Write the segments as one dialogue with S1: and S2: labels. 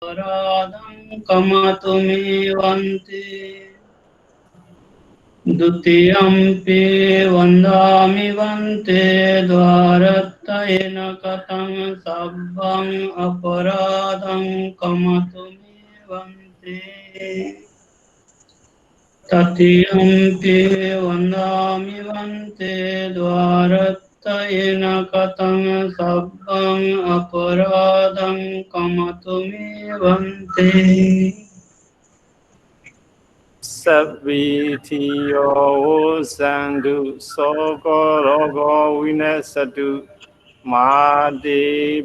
S1: aparadam kamatumi vanti. Dutiyampi vandami vante dvarattayena katam sabbam aparadam kamatumi vante. Tatiyampi vandami vante dvarattayena katam sabbam aparadam kamatumi vante.
S2: Savitiyo Sandu Soko Rogo Vinasatu Made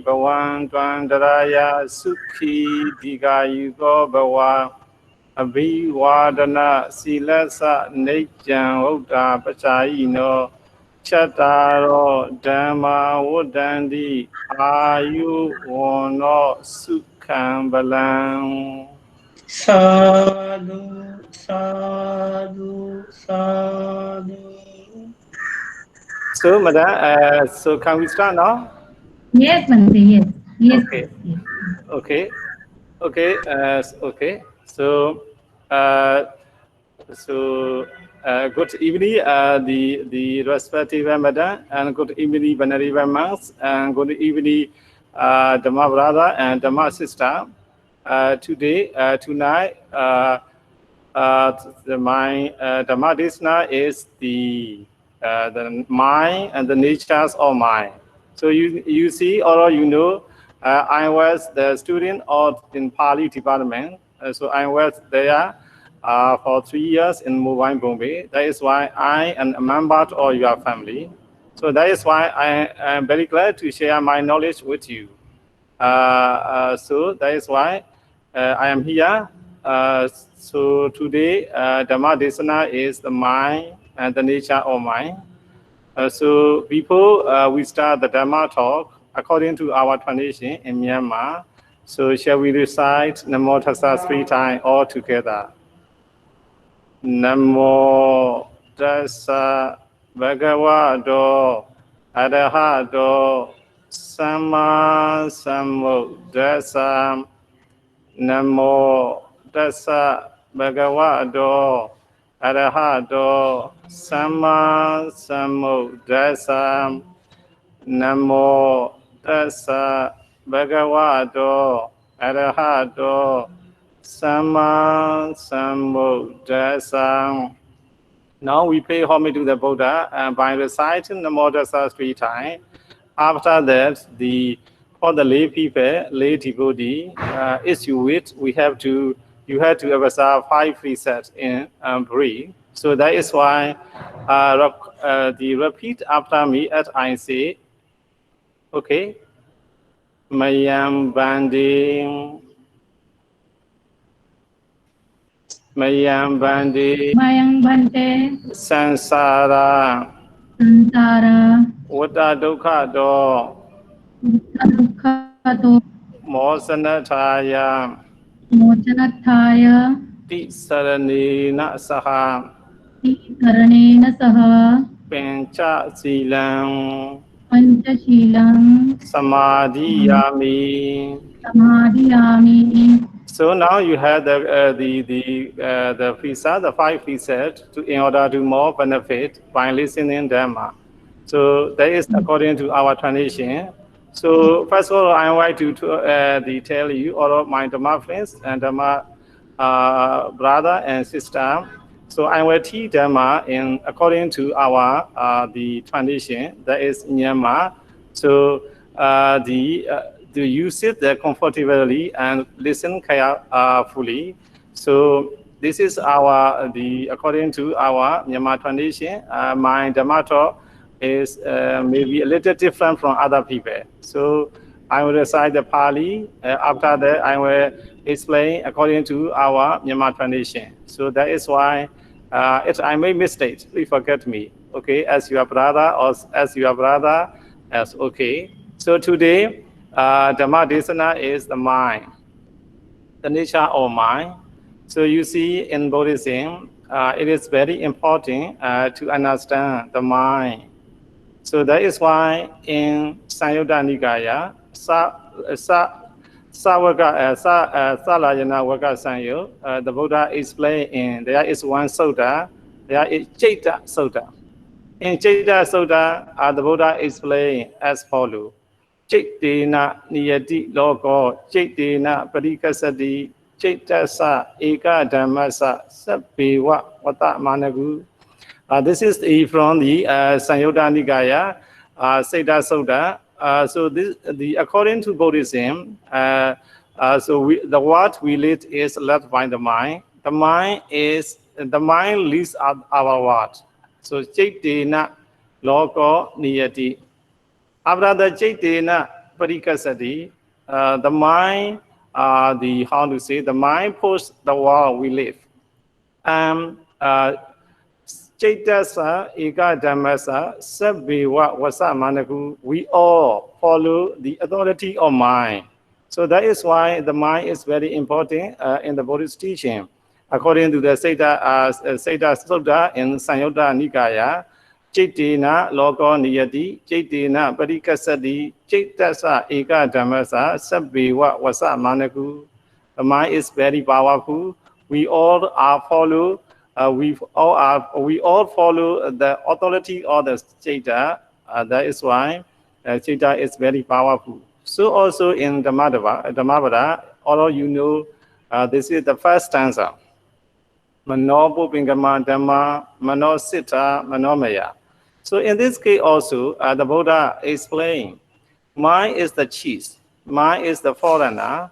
S2: Bhawan Twandaraya Sukhi Digayugo Bhawa Abhivadana Silasa Nejan Oda Pachayino Chataro Dhamma Wodandi Ayu Wono Sukham Balang.
S1: Sadhu, sadhu, sadhu.
S2: So, madam, so can we start now?
S3: Yes, Bante, yes. Yes,
S2: Okay,
S3: yes.
S2: okay, okay. So, uh, good evening, the respective madam, and good evening, venerable monks, and good evening, Dhamma brother and Dhamma sister. Tonight, my Dhamma Desna is the mind and the natures of mind. So you see, or you know, I was the student in Pali department. So I was there for 3 years in Mumbai, Bombay. That is why I am a member of your family. So that is why I am very glad to share my knowledge with you. So that is why I am here. So today, Dhamma Desana is the mind and the nature of mind. So before we start the Dhamma talk, according to our tradition in Myanmar, so shall we recite Namo Tassa 3 times all together? Namo Tassa Bhagavato Arahato Samma Sambuddhassa. Namo Tassa Bhagavato Arahato Samma Sambuddhassa. Namo Tassa Bhagavato Arahato Samma Sambuddhassa. Now we pay homage to the Buddha by reciting Namo Tassa 3 times. After that, for the lay people, lay devotee, issue it, you have to observe 5 precepts in brief. So that is why the repeat after me as I say, okay, Mayam Bandi, Mayam Bandi,
S3: Mayang Bante,
S2: Sansara,
S3: Santara,
S2: Vata Dukha Do,
S3: Dukhato,
S2: Mosanataya,
S3: Mochanathaya,
S2: Tisaranina Saha,
S3: Karanena Saha,
S2: Pencha Silang,
S3: Panchashilam,
S2: Samadhiyami.
S3: Samadhiyami.
S2: So now you have the visa, the 5 visas, in order to more benefit by listening Dhamma. So that is according to our tradition. So first of all, I invite you to tell you all of my Dhamma friends and Dhamma brother and sister. So I will teach Dhamma according to our the tradition that is Myanmar. So do you sit there comfortably and listen carefully? So this is according to our Myanmar tradition. My Dhamma talk is maybe a little different from other people. So I will recite the Pali. After that, I will explain according to our Myanmar tradition. So that is why if I make mistakes, please forget me. Okay, as your brother or as your brother, as okay. So today, Dhamma Desana is the mind, the nature of mind. So you see in Buddhism, it is very important to understand the mind. So that is why in Samyutta Nikaya, Sawaka Salayana Waka Sanyo, the Buddha explained in there is one sutta, there is Chaita Sutta. In Chaita Sutta, the Buddha explained as follows. Chaitena Niyati Logo, Chaitena Parikasati, Chaitasa Eka Dhammasa Sabbiwa Vata Managu. This is from the Sanyutta Nikaya, Sutta Sutta. So according to Buddhism, the what we lead is led by the mind. The mind leads our what. So Chaitena Logo Niyati. After the Chaitena Parikasati, the mind, the mind pushes the world we live. Chaitasa Eka Dhammasa Sabbiwa Vasa Managu, we all follow the authority of mind. So that is why the mind is very important in the Buddhist teaching. According to the Sutta Sutta in Sanyutta Nikaya, Chaitena Logo Niyati, Chaitena Parikasati, Chaitasa Eka Dhammasa Sabbiwa Vasa Managu. The mind is very powerful. We all follow the authority of the Chaita. That is why Chaita is very powerful. So also in Dhammasavana, although you know, this is the first stanza. Mano Bupingama Dhamma, Mano Sita, Manomaya. So in this case also, the Buddha explained, mind is the chief, mind is the foreigner,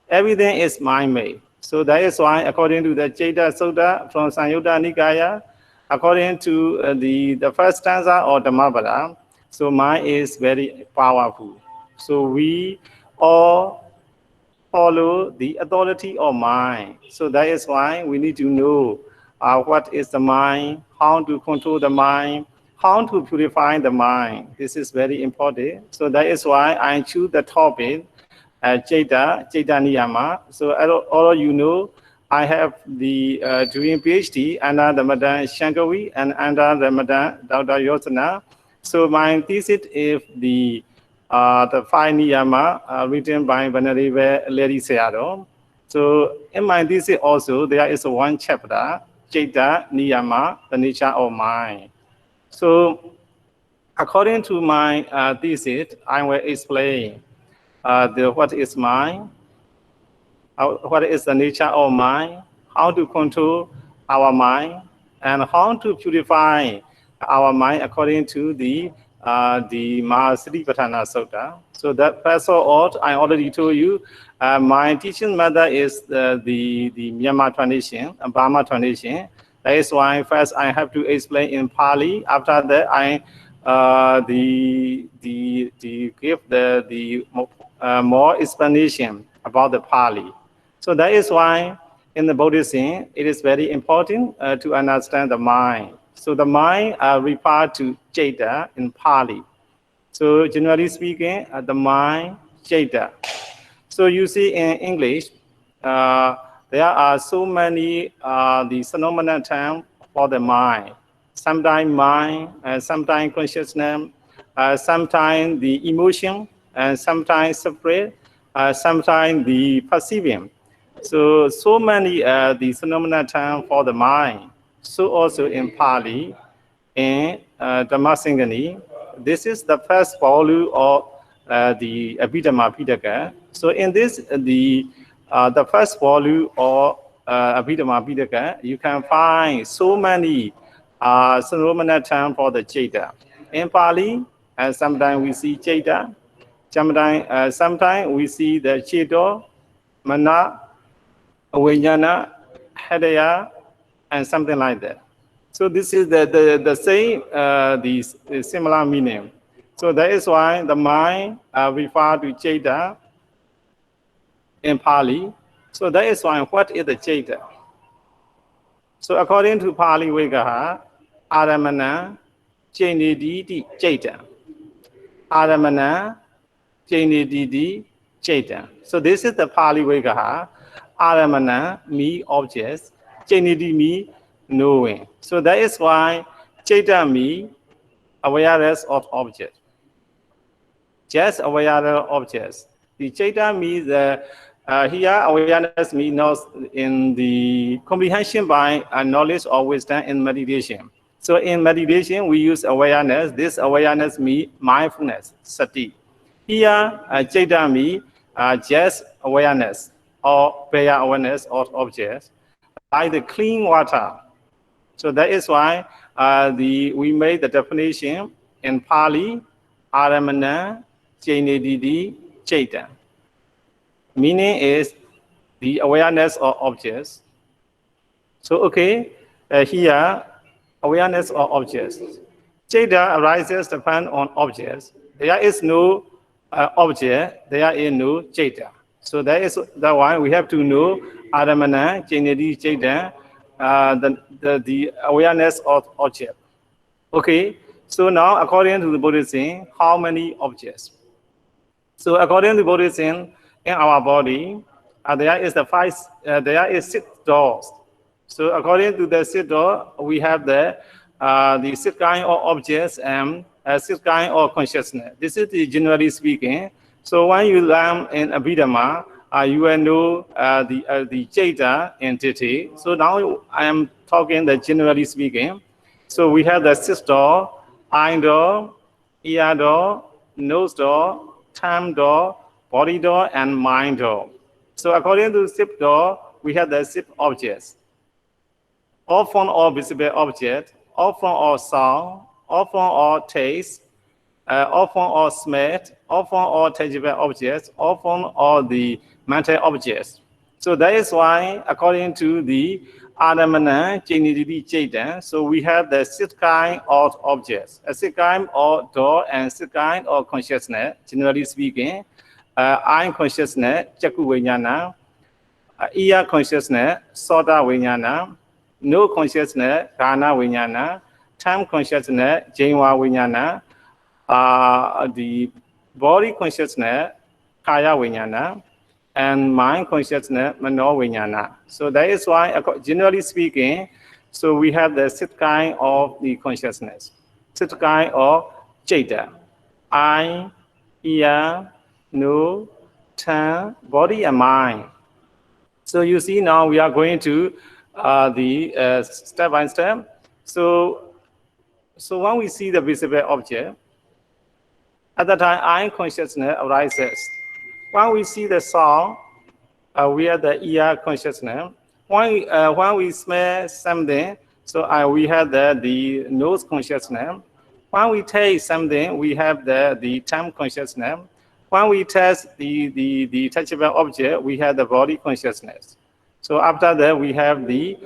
S2: everything is mind-made. So that is why, according to the Chaita Sutta from Sanyutta Nikaya, according to the first stanza of Dhammasavana, so mind is very powerful. So we all follow the authority of mind. So that is why we need to know what is the mind, how to control the mind, how to purify the mind. This is very important. So that is why I choose the topic Chaita Niyama. So all of you know, I have the doing PhD under the Madam Shankavi and under the Madam Dr. Yosana. So my thesis is the five Niyama written by Venerable Lady Sayadaw. So in my thesis also there is one chapter, Chaita Niyama, the nature of mind. So according to my thesis, I will explain what is mind, what is the nature of mind, how to control our mind, and how to purify our mind according to the Mahasatipatthana Sutta. So that first of all, I already told you, my teaching method is the Myanmar tradition, Burma tradition. That is why first I have to explain in Pali. After that, I give the more explanation about the Pali. So that is why in the Buddhism, it is very important to understand the mind. So the mind referred to Chaita in Pali. So generally speaking, the mind, Chaita. So you see in English, there are so many the phenomenon terms for the mind. Sometimes mind, sometimes consciousness, sometimes the emotion, and sometimes separate, sometimes the perceiving. So many the phenomena terms for the mind. So also in Pali, in Dhammasavana, this is the first volume of the Abhidhamma Pitaka. So in this, the first volume of Abhidhamma Pitaka, you can find so many phenomena terms for the Chaita. In Pali, sometimes we see Chaita, sometimes we see the Chito, Mana, Vijnana, Hadaya, and something like that. So this is the same, the similar meaning. So that is why the mind refer to Chaita in Pali. So that is why what is the Chaita? So according to Pali Vigraha, Aramana, Chainiditi, Chaita. Aramana, Chainiditi, Chaita. So this is the Pali Vigraha. Aramana, me, objects. Chainiditi, me, knowing. So that is why Chaita, me, awareness of object. Just awareness of objects. The Chaita means here awareness means not in the comprehension by knowledge or wisdom in meditation. So in meditation, we use awareness. This awareness means mindfulness, sati. Here, Chaita means just awareness or bare awareness of objects, like the clean water. So that is why we made the definition in Pali, Aramana, Jainididi, Chaita. Meaning is the awareness of objects. So okay, here awareness of objects. Chaita arises depend on objects. There is no object, there is no Chaita. So that is the why we have to know Aramana, Jainididi, Chaita, the awareness of object. Okay, so now according to the Buddhism, how many objects? So according to Buddhism, in our body, there is there is 6 doors. So according to the 6 doors, we have the 6 kind of objects and 6 kind of consciousness. This is the generally speaking. So when you learn in Abhidhamma, you will know the Chaita entity. So now I am talking the generally speaking. So we have the 6 door, eye door, ear door, nose door, tongue door, body door, and mind door. So according to 6 door, we have the 6 objects. All from all visible objects, all from all sound, all from all taste, all from all smell, all from all tangible objects, all from all the mental objects. So that is why, according to the Adamana, Jainididi, Chaita, so we have the 6 kind of objects, a 6 kind of door and 6 kind of consciousness, generally speaking. Eye consciousness, Chakku Vijnana, ear consciousness, Sota Vijnana, nose consciousness, Ghana Vijnana, tongue consciousness, Jainwa Vijnana, the body consciousness, Kaya Vijnana, and mind consciousness, Mano Vijnana. So that is why, generally speaking, so we have the 6 kind of the consciousness, 6 kind of Chaita, eye, ear, nose, tongue, body, and mind. So you see now we are going to the step by step. So when we see the visible object, at that time eye consciousness arises. When we see the sound, we have the ear consciousness. When we smell something, so we have the nose consciousness. When we taste something, we have the tongue consciousness. When we test the touchable object, we have the body consciousness. So after that, we have the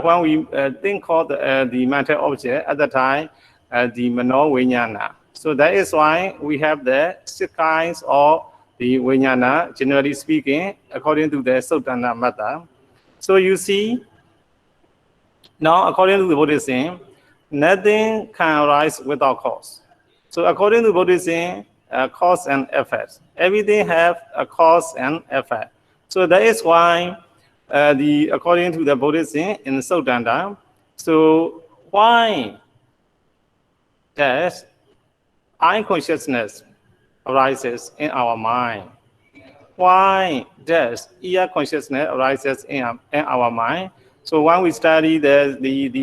S2: when we think of the mental object at the time, the mano vijnana. So that is why we have the 6 kinds of the vijnana, generally speaking, according to the Sutana method. So you see, now according to the Buddhism, nothing can arise without cause. So according to Buddhism, cause and effect. Everything have a cause and effect. So that is why, according to the Buddhism in Sutanta, so why does eye consciousness arises in our mind? Why does ear consciousness arises in our mind? So when we study the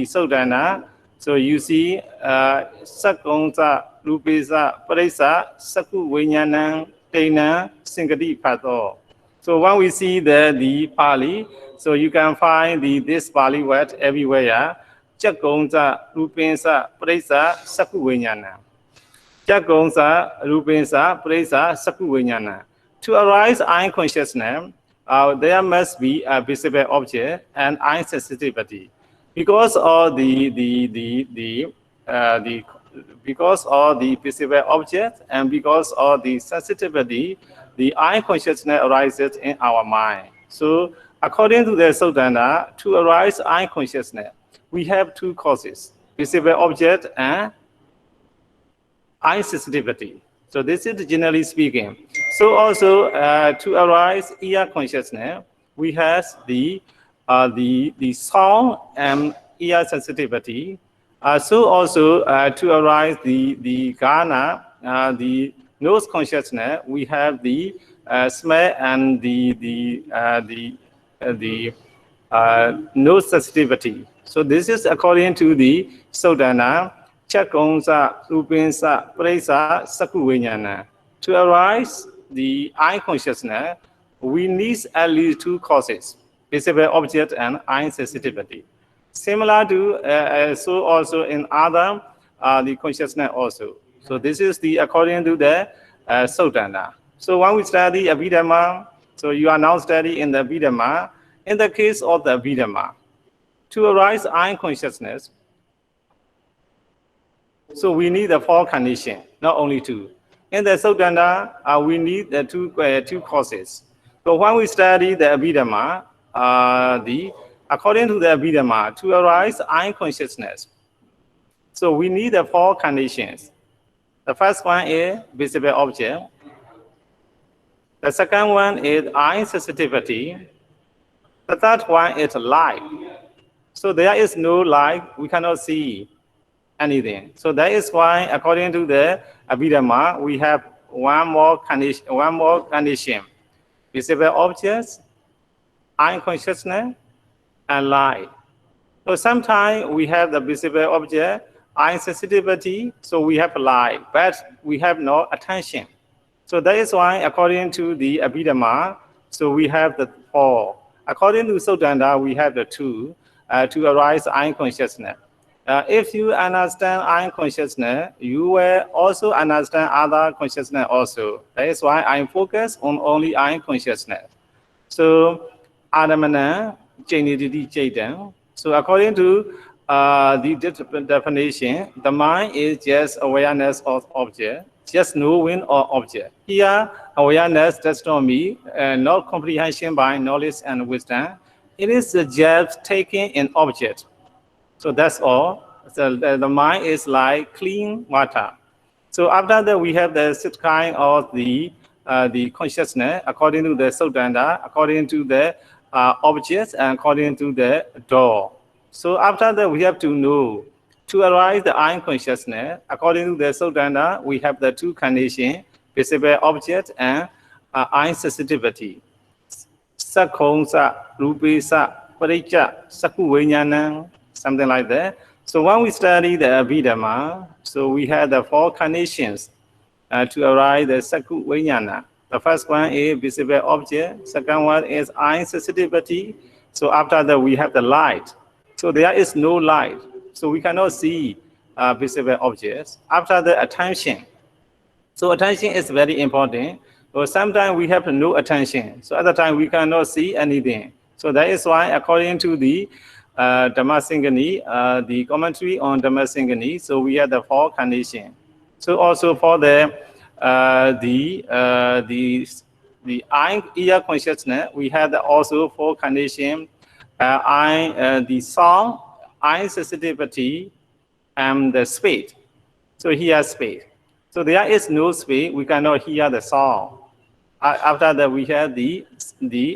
S2: Sutanta, so you see, Sakongsa, Rupesa, Parisa, Saku Vijnana, Tena, Singati Pato. So when we see the Pali, so you can find this Pali word everywhere. Chakongsa, Rupensa, Parisa, Saku Vijnana. Chakongsa, Rupensa, Parisa, Saku Vijnana. To arise eye consciousness, there must be a visible object and eye sensitivity. Because of the visible object and because of the sensitivity, the eye consciousness arises in our mind. So according to the Sutanta, to arise eye consciousness, we have 2 causes: visible object and eye sensitivity. So this is generally speaking. So also to arise ear consciousness, we have the sound and ear sensitivity. So also to arise the Ghana, the nose consciousness, we have the smell and nose sensitivity. So this is according to the Sodana, Chakongsa, Rupinsa, Presa, Sakuvinyana. To arise the eye consciousness, we need at least two causes: visible object and eye sensitivity. Similar to so also in other the consciousness also. So this is the according to the Sodana. So when we study Abhidhamma, so you are now studying in the Abhidhamma. In the case of the Abhidhamma, to arise eye consciousness, so we need the four conditions, not only two. In the Sodana, we need the two causes. So when we study the Abhidhamma, according to the Abhidhamma, to arise eye consciousness, so we need the four conditions. The first one is visible object. The second one is eye sensitivity. The third one is light. So there is no light, we cannot see anything. So that is why, according to the Abhidhamma, we have one more condition: visible objects, eye consciousness, and light. So sometimes we have the visible object, eye sensitivity, so we have light, but we have no attention. So that is why, according to the Abhidhamma, so we have the four. According to Sodanda, we have the two to arise eye consciousness. If you understand eye consciousness, you will also understand other consciousness also. That is why I focus on only eye consciousness. So, Adamana, Jainiditi Jaitan. So, according to the definition, the mind is just awareness of object, just knowing of object. Here, awareness does not mean not comprehension by knowledge and wisdom. It is just taking an object. So that's all. So the mind is like clean water. So after that, we have the sixth kind of the consciousness according to the Sodanda, according to the objects, and according to the door. So after that, we have to know to arise the eye consciousness. According to the Sodanda, we have the two conditions: visible object and eye sensitivity. Sakhongsa, Rupesa, Parija, Sakuvinyana, something like that. So when we study the Abhidhamma, so we have the four conditions to arise the Sakuvinyana. The first one is visible object. Second one is eye sensitivity. So after that, we have the light. So there is no light, so we cannot see visible objects. After the attention. So attention is very important. So sometimes we have no attention. So other time we cannot see anything. So that is why, according to the Dhammasavana, the commentary on Dhammasavana, so we have the four conditions. So also for the eye ear consciousness, we have also four conditions: the sound, eye sensitivity, and the speed. So here speed. So there is no speed, we cannot hear the sound. After that, we have the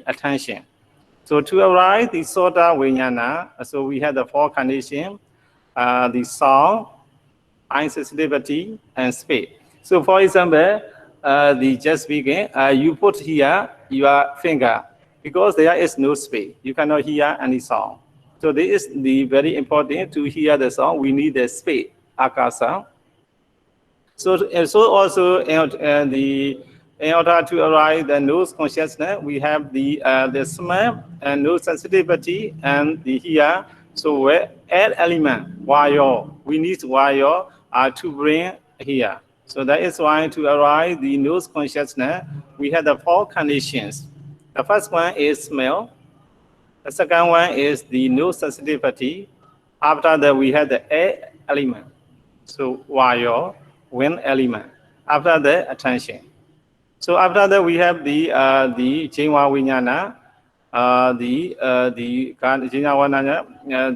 S2: attention. So to arise the Sota Vijnana, so we have the four conditions: the sound, eye sensitivity, and speed. So for example, just begin, you put here your finger, because there is no speed, you cannot hear any sound. So this is the very important to hear the sound. We need the speed, akasa. So also in order to arise the nose consciousness, we have the smell and nose sensitivity and the hear. So we add element wire. We need wire to bring here. So that is why to arise the nose consciousness, we have the four conditions. The first one is smell. The second one is the nose sensitivity. After that, we have the air element. So wire, wind element. After that, attention. So after that, we have the Jinwa Vijnana,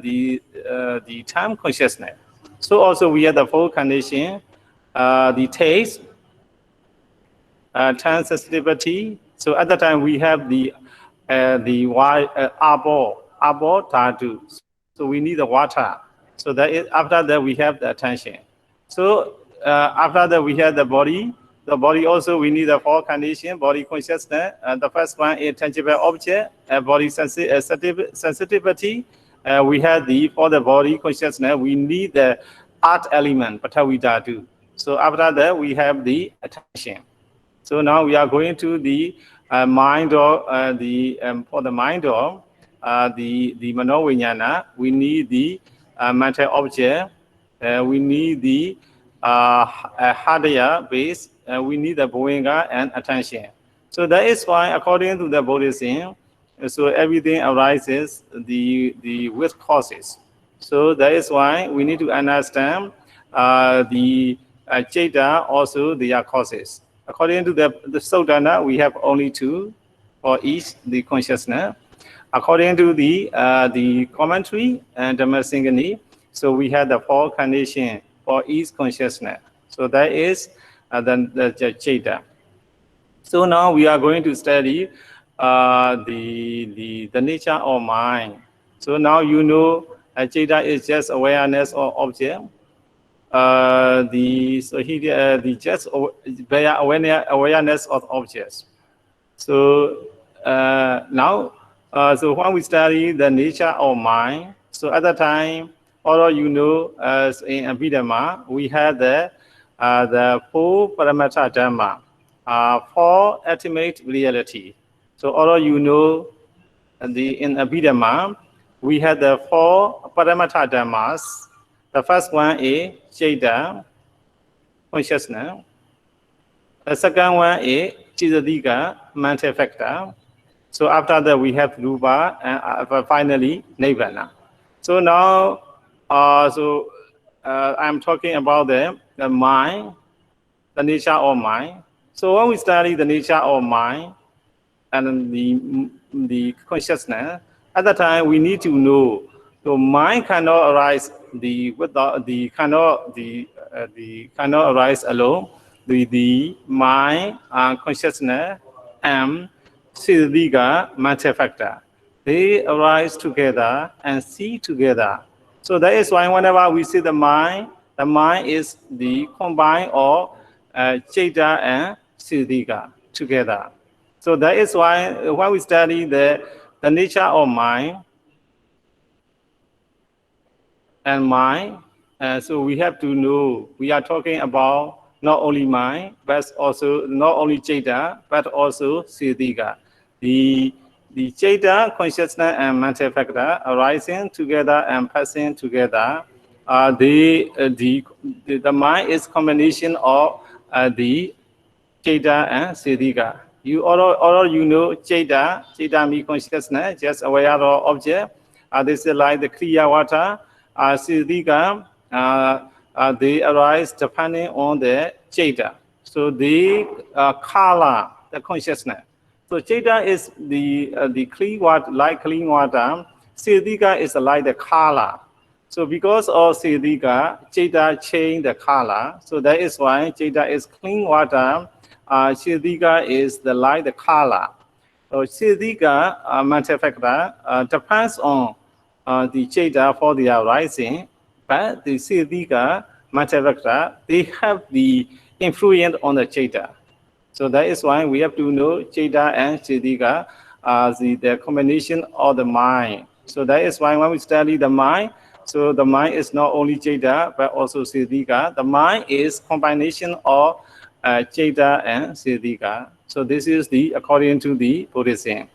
S2: the time consciousness. So also we have the four conditions: the taste, time sensitivity. So at the time we have the arbor dhatu. So we need the water. So that is, after that we have the attention. So after that we have the body. the body also we need the four conditions, body consciousness. The first one is tangible object, body sensitivity. We have for the body consciousness, we need the art element, Patavi Dhatu. So after that, we have the attention. So now we are going to the mind or for the mind or the manovinyana. We need the mental object. We need the hardaya base. We need the boinga and attention. So that is why, according to the Buddhism, so everything arises with causes. So that is why we need to understand the Jeta also their causes. According to the Sodana, we have only two for each the consciousness. According to the commentary and Dhammasavana, so we have the four conditions for each consciousness. So that is the Jeta. So now we are going to study the nature of mind. So now you know Jeta is just awareness of object. The just awareness of objects. So now, so when we study the nature of mind, so at the time, although you know, as in Abhidhamma, we had the four parameter dhamma, four ultimate reality. So although you know, in Abhidhamma, we had the four parameter dhammas. The first one is Jeta, consciousness. The second one is Chitadika, mental factor. So after that, we have Rupa, and finally, Nibbana. So now, I'm talking about the mind, the nature of mind. So when we study the nature of mind and the consciousness, at the time, we need to know. So mind cannot arise cannot arise alone. The mind and consciousness and Siddhika mental factor, they arise together and see together. So that is why whenever we see the mind is the combine of Jeta and Siddhika together. So that is why when we study the nature of mind and mind, so we have to know we are talking about not only mind, but also not only Jeta, but also Siddhika. The Jeta, consciousness and mental factor arising together and passing together. The mind is combination of the Jeta and Siddhika. Although you know Jeta means consciousness, just aware of object. This is like the Kriya water. Siddhika, they arise depending on the Jeta. So the Kala, the consciousness. So Jeta is the clean water, like clean water. Siddhika is like the Kala. So because of Siddhika, Jeta change the Kala. So that is why Jeta is clean water. Siddhika is like the Kala. So Siddhika mental factor depends on the Jeta for the arising, but the Siddhika mental factor, they have the influence on the Jeta. So that is why we have to know Jeta and Siddhika as the combination of the mind. So that is why when we study the mind, so the mind is not only Jeta, but also Siddhika. The mind is combination of Jeta and Siddhika. So this is according to the Buddhism.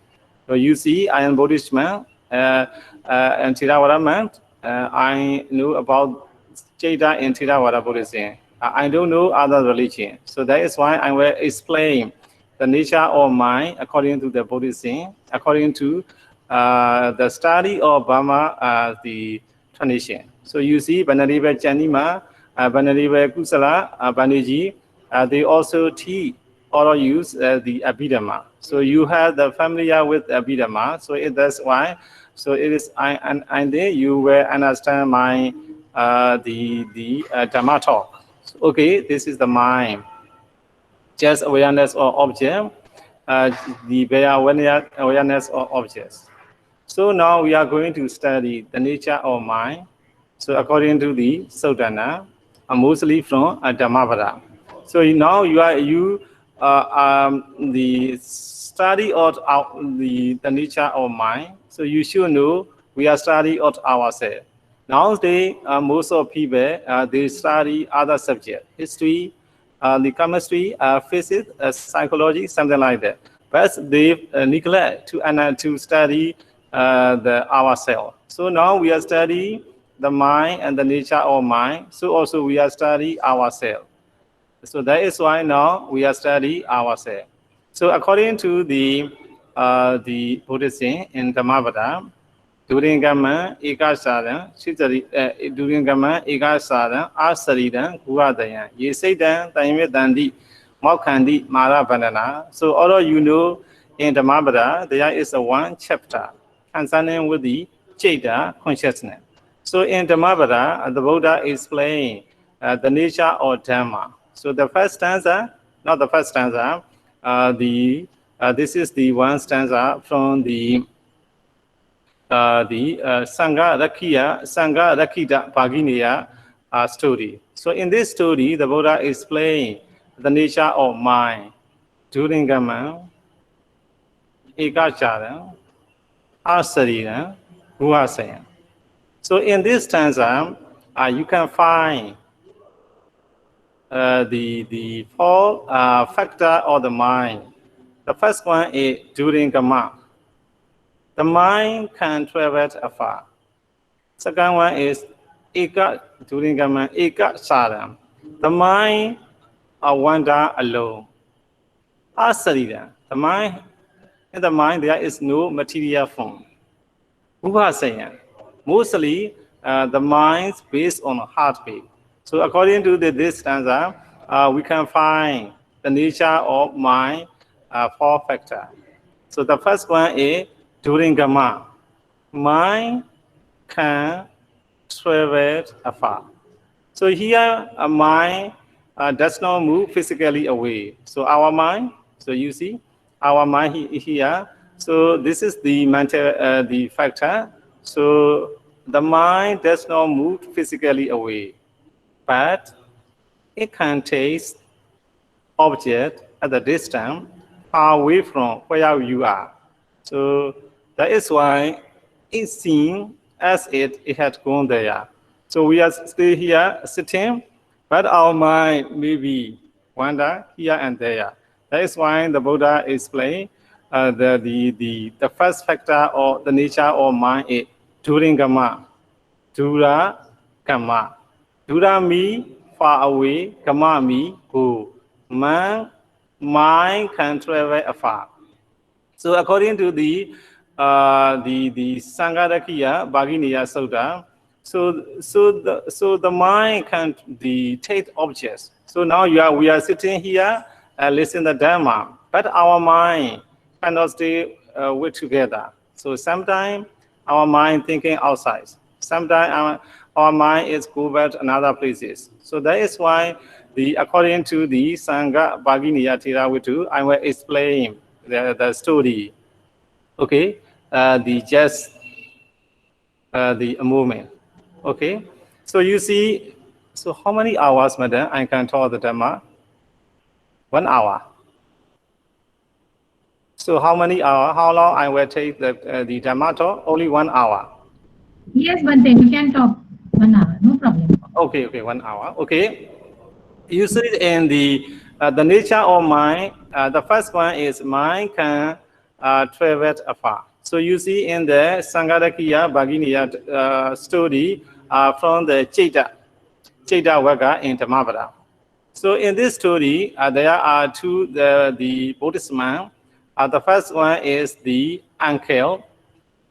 S2: So you see, I am Buddhist man, and Theravada man. I know about Jeta and Theravada Buddhism. I don't know other religion. So that is why I will explain the nature of mind according to the Buddhism, according to the study of Burma, the tradition. So you see, Venerable Chanima, Venerable Kusala, Banerjee, they also teach or use the Abhidhamma. So you have the familiar with Abhidhamma. So that's why. So it is, and then you will understand my the Dhamma talk. Okay, this is the mind. Just awareness of object, the awareness of objects. So now we are going to study the nature of mind. So according to the Sodana, mostly from Dhammavada. So now you the study of the nature of mind. So you should know we are study of ourselves. Nowadays, most of people they study other subjects, history, the chemistry, physics, psychology, something like that. But they neglect to study the ourselves. So now we are studying the mind and the nature of mind. So also we are studying ourselves. So that is why now we are studying ourselves. So according to the Buddhism in Dhammasavana, during Gama Ekasadan, during Gama Ekasadan, Asaridan, Guadayan, Yesadan, Taimedandi, Maukandi, Mara Bandana. So although you know in Dhammasavana there is a one chapter concerning with the Jada consciousness. So in Dhammasavana, the Buddha is explaining the nature of Dhamma. So the first stanza, not the first stanza, this is the one stanza from the Sangha Rakita Bhagineya story. So in this story, the Buddha is explaining the nature of mind. During Gama, Ekachara, Asarira, Guasaya. So in this stanza, you can find the four factor of the mind. The first one is during Gama. The mind can travel afar. Second one is Eka during Gama Eka Saram. The mind wander alone. Asarira. The mind in the mind there is no material form. Upasaya. Mostly the mind based on heartbeat. So according to this stanza, we can find the nature of mind four factor. So the first one is during Gama. Mind can travel afar. So here a mind does not move physically away. So our mind, so you see, our mind here. So this is the mental the factor. So the mind does not move physically away, but it can taste object at the distance far away from where you are. So that is why it seems as it had gone there. So we are still here sitting, but our mind may be wander here and there. That is why the Buddha explained the first factor or the nature of mind is during Gama. Dura Gama. Dura means far away, Gama means go. Mind can travel afar. So according to the Sangha Bhagineya Sutta, so the mind can take objects. So now we are sitting here and listening to the Dhamma, but our mind cannot stay with together. So sometimes our mind thinking outside. Sometimes our mind is go back to another places. So that is why according to the Sangha Bhagineya Theravitu, I will explain the story. Okay, the movement. Okay, so you see, so how many hours, madam, I can talk the Dhamma? 1 hour. So how many hours? How long I will take the Dhamma talk? Only 1 hour.
S3: Yes, Bhante, you can talk 1 hour, no problem.
S2: Okay, 1 hour. Okay. You see in the nature of mind, the first one is mind can travel afar. So you see in the Sangha Bhagineya story from the Jada Vaga in Dhammasavana. So in this story, there are two the Buddhist monk. The first one is the uncle,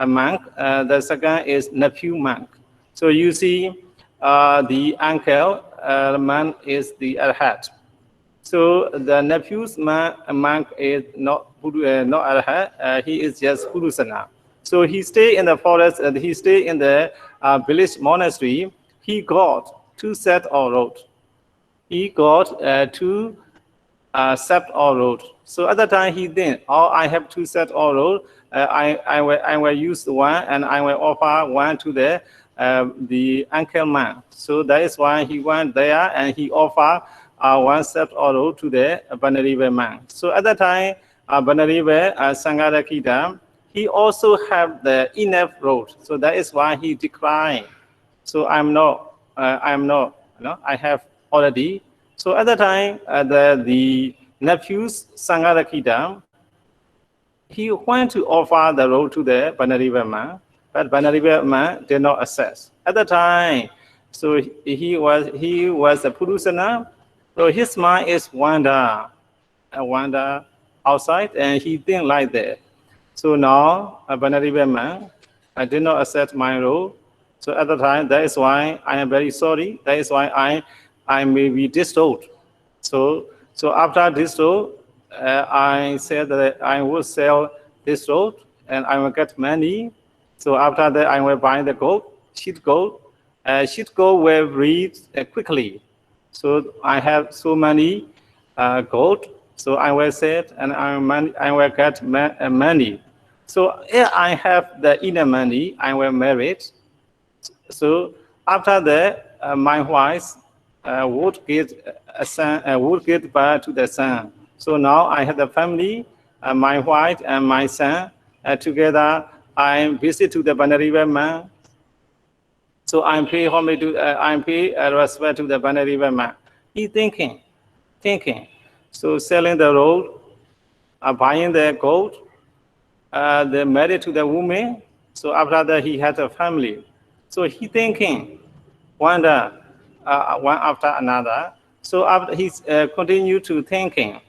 S2: a monk. The second is nephew monk. So you see the uncle man is the arhat. So the nephew's monk is not arhat. He is just purusana. So he stay in the forest. He stay in the village monastery. He got 2 sets of road. He got 2 set of road. So at the time he think, oh, I have 2 sets of road. I will use one and I will offer one to the uncle man. So that is why he went there and he offered one step or to the Venerable man. So at that time, Venerable Sangarakita, he also have the enough road. So that is why he declined. So I'm not, I have already. So at the time, the nephews Sangarakita, he went to offer the road to the Venerable man, but Venerable man did not accept. At the time, so he was a Purusana, so his mind is wander outside, and he didn't like that. So now, a Venerable man, I did not accept my role. So at the time, that is why I am very sorry. That is why I may be disturbed. So after this road, I said that I will sell this road and I will get money. So after that, I will buy the gold, sheet gold. Sheet gold will breed quickly. So I have so many gold. So I will sell and I will get money. So if I have the inner money, I will marry it. So after that, my wife would get a son, would get birth to the son. So now I have the family, my wife and my son together. I visit to the Venerable man. So I pay homage to, I pay respect to the Venerable man. He thinking. So selling the road, buying the gold, they married to the woman. So after that, he had a family. So he thinking, one after another. So after he continued to thinking.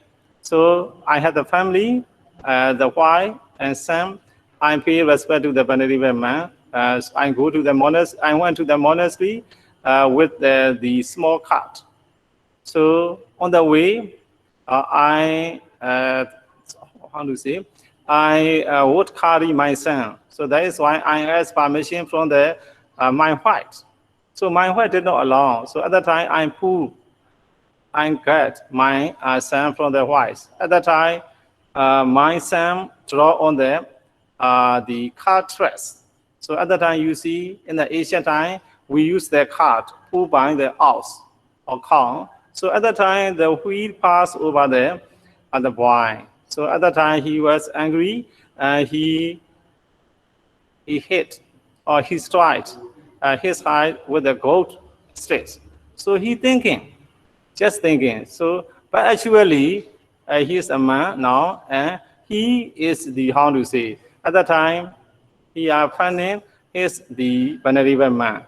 S2: So I had the family, the wife and son. I pay respect to the Venerable man. So I go to the monastery. I went to the monastery with the small cart. So on the way, I would carry my son. So that is why I asked permission from the my wife. So my wife did not allow. So at that time, I'm poor. I get my son from the wife. At that time, my son draw on the cart tress. So at that time, you see, in the ancient time, we use the cart pulled by the ox or cow. So at that time, the wheat passed over the boy. So at that time, he was angry. He hit or he struck his head with the goat sticks. So he thinking, just thinking. So, but actually, he is a man now, and he is the, how to say, at that time, he finding is the Venerable man.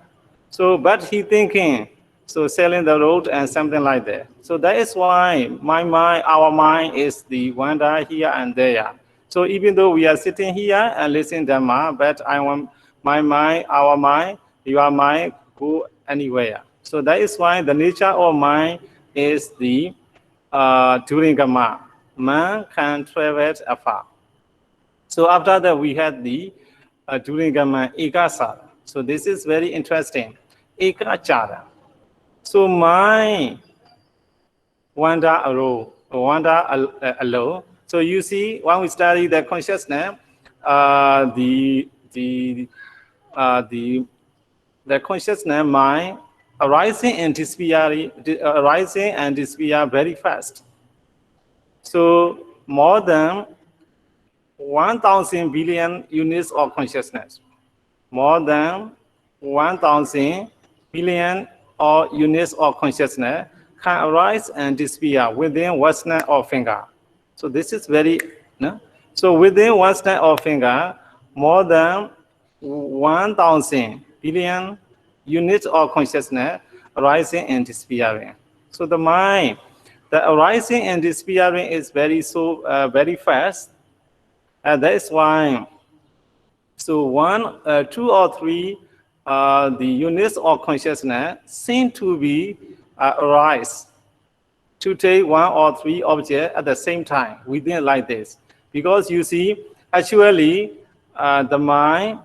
S2: So, but he thinking, so selling the road and something like that. So that is why my mind, our mind is the wander here and there. So even though we are sitting here and listening to Dhamma, but I want my mind, our mind, your mind go anywhere. So that is why the nature of mind is the during Dhamma. Man can travel afar. So after that, we had the during Dhamma Ekasara. So this is very interesting. Ekachara. So mind wander alone. So you see, when we study the consciousness, the consciousness mind arising and disappear very fast. So more than 1,000 billion units of consciousness, more than 1,000 billion or units of consciousness can arise and disappear within one snap of finger. So this is very, no? So within one snap of finger, more than 1,000 billion units of consciousness arising and disappearing. So the mind, the arising and disappearing is very fast. And that is why, so 1, 2 or 3, the units of consciousness seem to be arise to take 1 or 3 objects at the same time. We didn't like this because you see, actually, the mind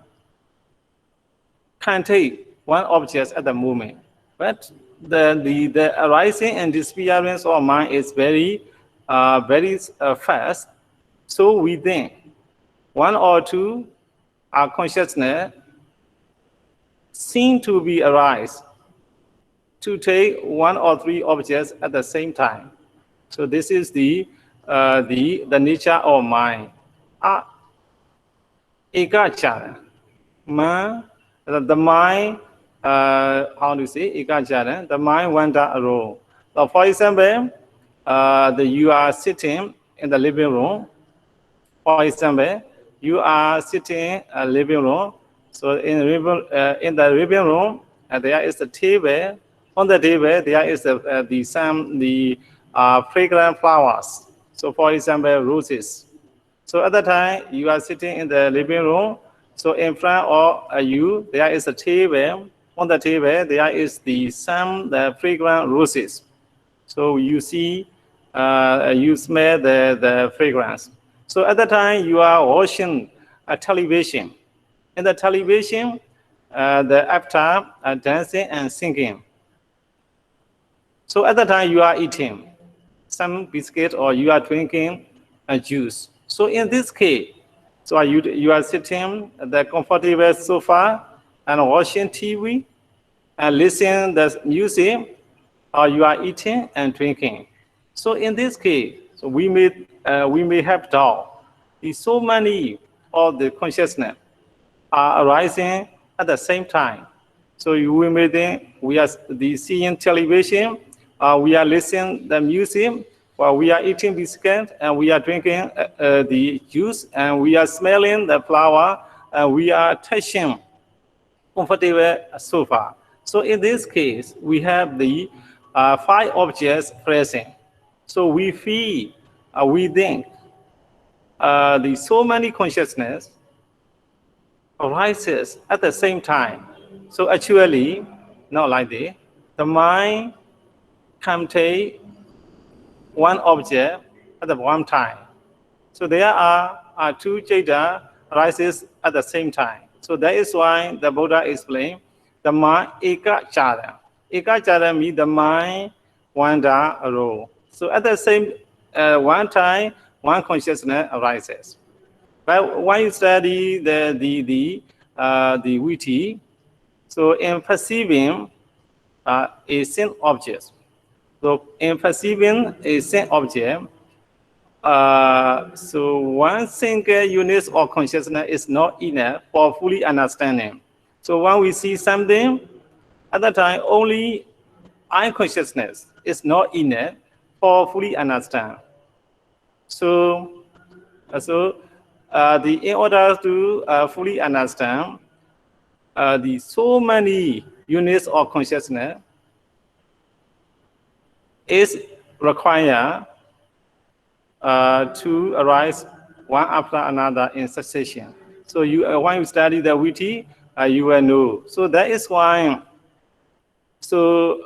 S2: can take 1 object at the moment, but the arising and disappearance of mind is very fast. So we think 1 or 2 consciousness seem to be arise to take one or three objects at the same time. So this is the nature of mind. Ekachara. The mind, how to say, ekachara, the mind wander around. So for example, you are sitting in the living room. For example, you are sitting in a living room. So in the living room, there is a table. On the table, there is the fragrant flowers. So for example, roses. So at the time, you are sitting in the living room. So in front of you, there is a table. On the table, there is the fragrant roses. So you see, you smell the fragrance. So at the time, you are watching a television. In the television, the actor are dancing and singing. So at the time, you are eating some biscuit or you are drinking a juice. So in this case, so you are sitting at the comfortable sofa and watching TV and listening the music, or you are eating and drinking. So in this case, so we may have doubt. There's so many of the consciousness are arising at the same time. So we may think we are seeing television, we are listening the music, while we are eating biscuit, and we are drinking the juice, and we are smelling the flower, and we are touching comfortable sofa. So in this case, we have the 5 objects present. So we feel, we think, the so many consciousness arises at the same time. So actually, not like this. The mind can take one object at the one time. So there are 2 jhana arises at the same time. So that is why the Buddha explained the mind ekachara. Ekachara means the mind wander around. So at the same one time, one consciousness arises. But when you study the witty, so in perceiving a same object. So in perceiving a same object, so one single unit of consciousness is not enough for fully understanding. So when we see something, at that time only unconsciousness is not enough for fully understand. So in order to fully understand the so many units of consciousness is required to arise one after another in succession. So when you study the witty, you will know. So that is why. So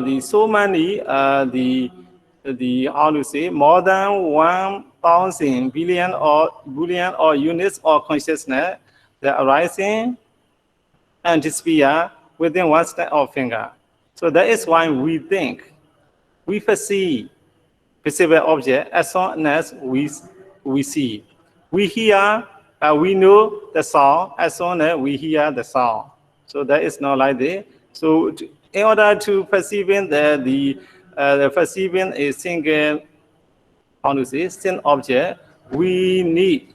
S2: the so many the how to say more than 1,000 billion or units of consciousness that arising and disappear within one snap of finger. So that is why we think, we perceive visible object as soon as we see. We hear, we know the sound as soon as we hear the sound. So that is not like this. So in order to perceiving the perceiving a single, how to say, single object, we need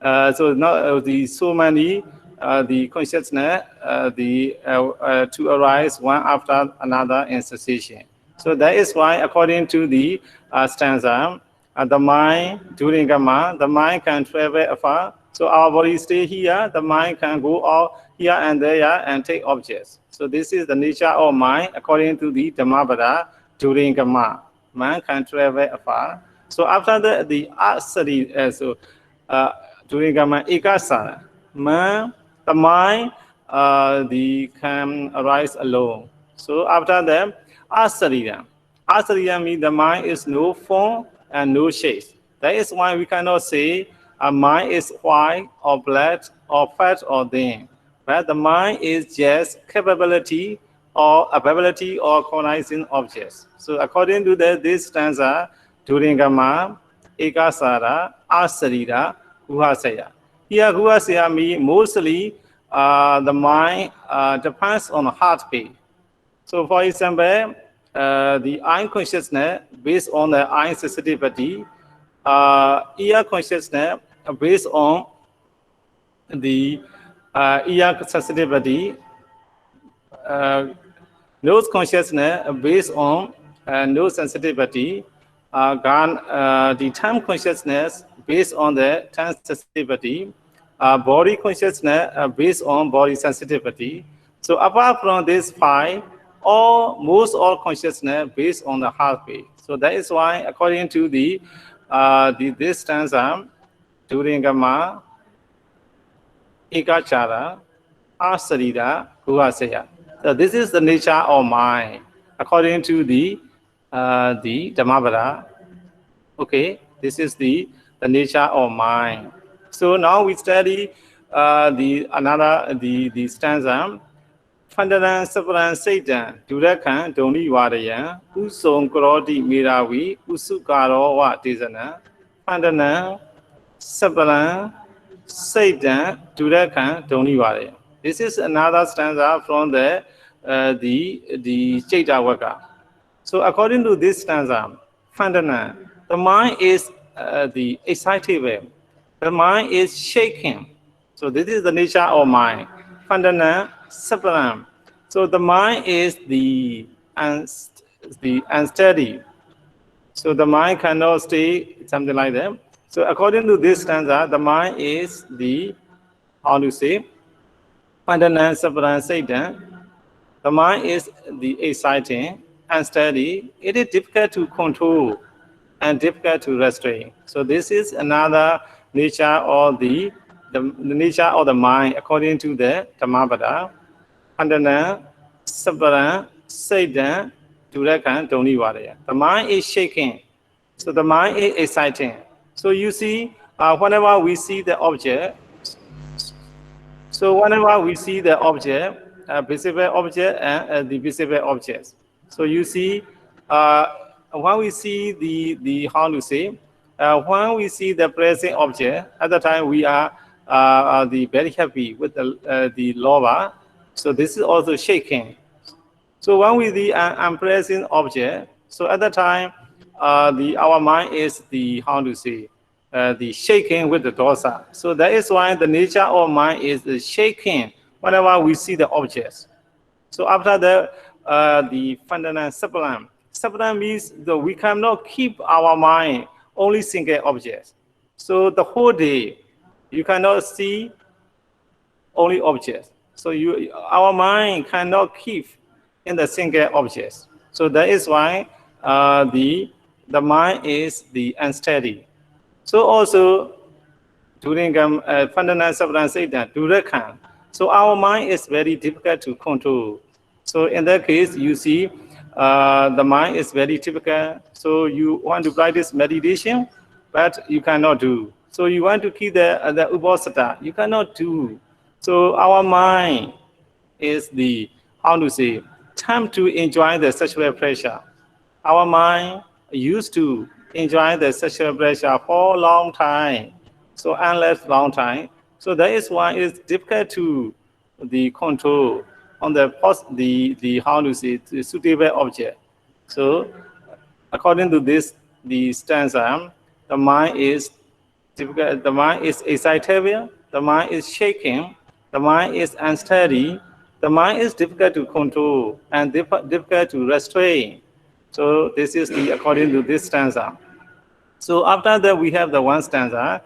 S2: so not the so many the consciousness to arise one after another in succession. So that is why, according to the stanza, the mind during Gamma, the mind can travel afar. So our body stay here, the mind can go out here and there and take objects. So this is the nature of mind, according to the Dhammasavana during Gamma. Man can travel afar. So after the asari, during Gamma Ekasana, man, the mind can arise alone. So after that, asariya. Asariya means the mind is no form and no shape. That is why we cannot say a mind is white or black or fat or thin. But the mind is just capability or ability of cognizing objects. So according to this stanza, during Gamma, Ekasara, Asarira, Guhasaya. Here Guhasaya means mostly the mind depends on heartbeat. So for example, the eye consciousness based on the eye sensitivity, ear consciousness based on the ear sensitivity, nose consciousness based on nose sensitivity, the time consciousness based on the time sensitivity, body consciousness based on body sensitivity. So apart from these five, most all consciousness based on the heartbeat. So that is why, according to this stanza, during Gama, Ekachara, Asarida, Guhasaya. So this is the nature of mind, according to the Dhammavada. Okay, this is the nature of mind. So now we study the stanza. Fandaran Saparan Satan, Durakan, Doni Wadayan, Usong Krodi Mirawi, Usukaro Wat Dizana, Fandaran Saparan Satan, Durakan, Doni Wadayan. This is another stanza from the Chaita Waka. So according to this stanza, Fandana, the mind is the excitable. The mind is shaking. So this is the nature of mind. Fandana, Saparam. So the mind is the unsteady. So the mind cannot stay, something like that. So according to this stanza, the mind is the, how to say, Fandana, Saparam, Satan. The mind is the exciting, unsteady. It is difficult to control and difficult to restrain. So this is another nature of the nature of the mind according to the Dhammavada. Pandana, Sabara, Satan, Durakan, Doni Vadaya. The mind is shaking. So the mind is exciting. So you see, whenever we see the object, visible object and the visible objects. So you see, when we see the how to say, when we see the present object, at the time we are very happy with the lover. So this is also shaking. So when we see an unpresent object, so at the time our mind is the, how to say, the shaking with the dosa. So that is why the nature of mind is the shaking whenever we see the objects. So after the fundamental sublime. Sublime means that we cannot keep our mind only single objects. So the whole day, you cannot see only objects. So our mind cannot keep in the single objects. So that is why the mind is the unsteady. So also during fundamental sublime Satan, Durakan. So our mind is very difficult to control. So in that case, you see, the mind is very typical. So you want to practice meditation, but you cannot do. So you want to keep the upasata, you cannot do. So our mind is the, how to say, time to enjoy the sexual pleasure. Our mind used to enjoy the sexual pleasure for a long time. So endless long time. So that is why it's difficult to the control on the how to say, the suitable object. So according to this, the stanza, the mind is difficult, the mind is excitable, the mind is shaking, the mind is unsteady, the mind is difficult to control and difficult to restrain. So this is the according to this stanza. So after that we have the one stanza.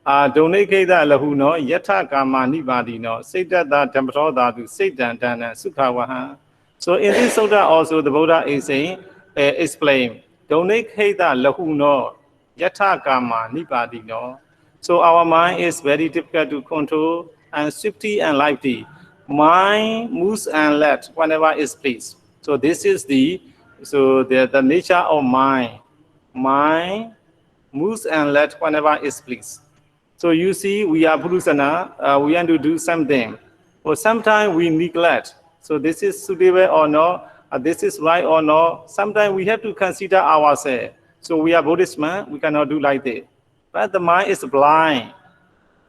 S2: Donekeda lahuno yata kama nibadino Saitata Dhammasavana to Satan Dana Sukhawaha. So in this sutta also the Buddha is saying, explain. Donekeda lahuno yata kama nibadino. So our mind is very difficult to control and swiftly and lively. Mind moves and let whenever it's pleased. So this is the nature of mind. Mind moves and let whenever it's pleased. So you see, we are Purusana, we want to do something. Or sometimes we neglect. So this is suitable or not, this is right or not. Sometimes we have to consider ourselves. So we are Buddhist man, we cannot do like this. But the mind is blind.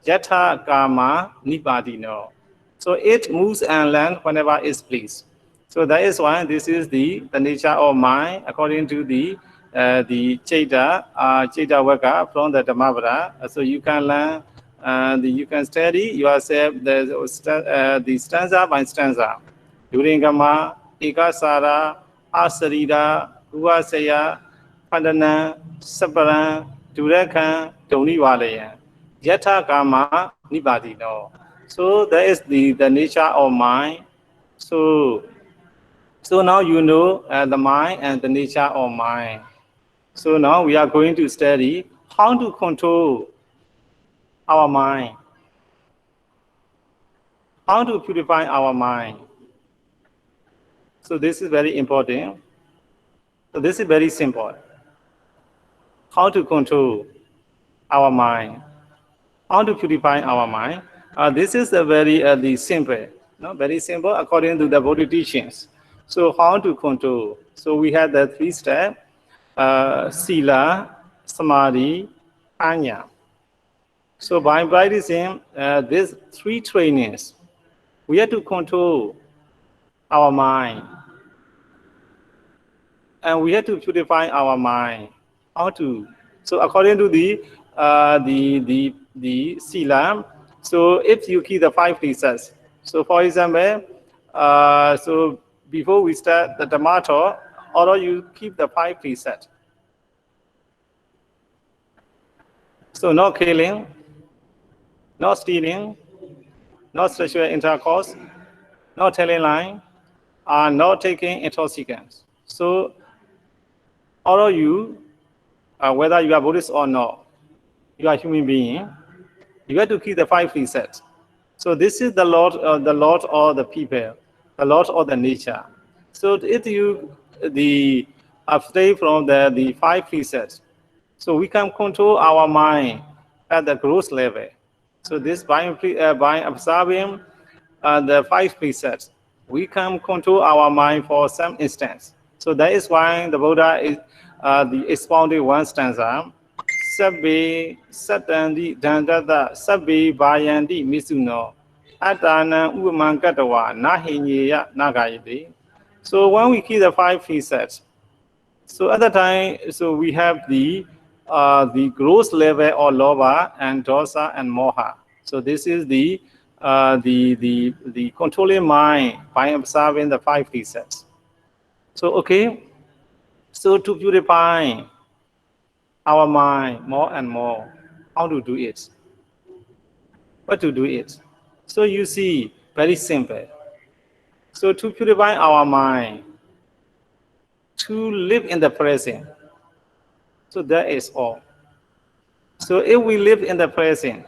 S2: Yatha Kama Nibadino. So it moves and lands whenever it's pleased. So that is why this is the nature of mind according to the Chaita Vaka from the Dhammavada. So you can learn, you can study yourself the stanza by stanza. During Gama, Ikasara, Asarida, Uvasaya, Pandana, Saparan, Durakan, Doniwalaya, Yata Kama, Nibadino. So that is the nature of mind. So now you know the mind and the nature of mind. So now we are going to study how to control our mind, how to purify our mind. So this is very important. So this is very simple. How to control our mind, how to purify our mind. This is a very the simple, no, very simple according to the Buddha teachings. So how to control? So we have the 3 steps: Sila, Samadhi, Anya. So by practicing these 3 trainings, we have to control our mind, and we have to purify our mind. How to? So according to the Sila, so if you keep the 5 precepts, so for example, so before we start the Dhamma talk, or you keep the 5 precepts. So not killing, not stealing, not sexual intercourse, not telling lying, and not taking intoxicants. So all of you, whether you are Buddhist or not, you are a human being, you have to keep the 5 precepts. So this is the Lord of the people, the Lord of the nature. So if you abstain from the 5 precepts, so we can control our mind at the gross level. So this by observing the 5 precepts, we can control our mind for some instance. So that is why the Buddha is expounded one stanza. Sabbe satandi dandada sabbe bayandi misuno atana umankatawa nahinyeya nagayati. So when we keep the 5 precepts, so at the time, so we have the gross level of lobha and dosa and moha. So this is the controlling mind by observing the 5 precepts. So okay, so to purify our mind more and more, how to do it? What to do it? So you see, very simple. So to purify our mind, to live in the present. So that is all. So if we live in the present,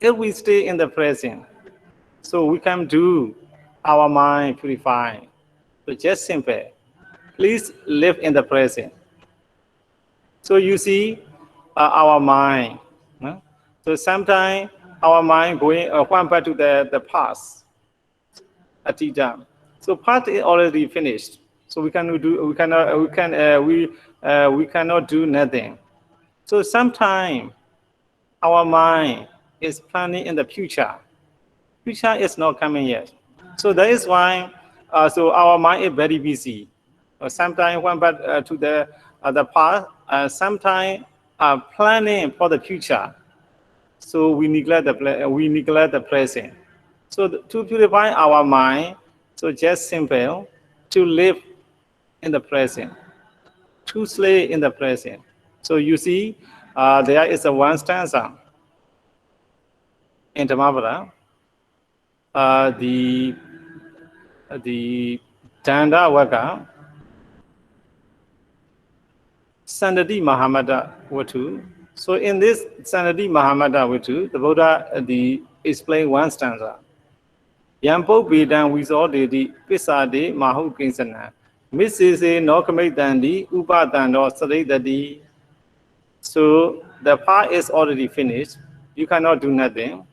S2: if we stay in the present, so we can do our mind purifying. So just simple. Please live in the present. So you see our mind. So sometimes our mind going one back to the past. Atidam. So part is already finished. So we cannot do nothing. So sometimes our mind is planning in the future. Future is not coming yet. So that is why so our mind is very busy. Sometimes one back to the past. Sometimes planning for the future. So we neglect the present. So to purify our mind, so just simple, to live in the present, to stay in the present. So you see, there is a one stanza in Dhammasavana, the Danda Vaka, Sandati Mahamada Vatu. So in this Sandati Mahamada Vatu, the Buddha explain one stanza. Yampo Vedan Wisodedi Pisade Mahu Kinsana. Mrs. No Kamitandi, Upadando Sadidadi. So the part is already finished. You cannot do nothing.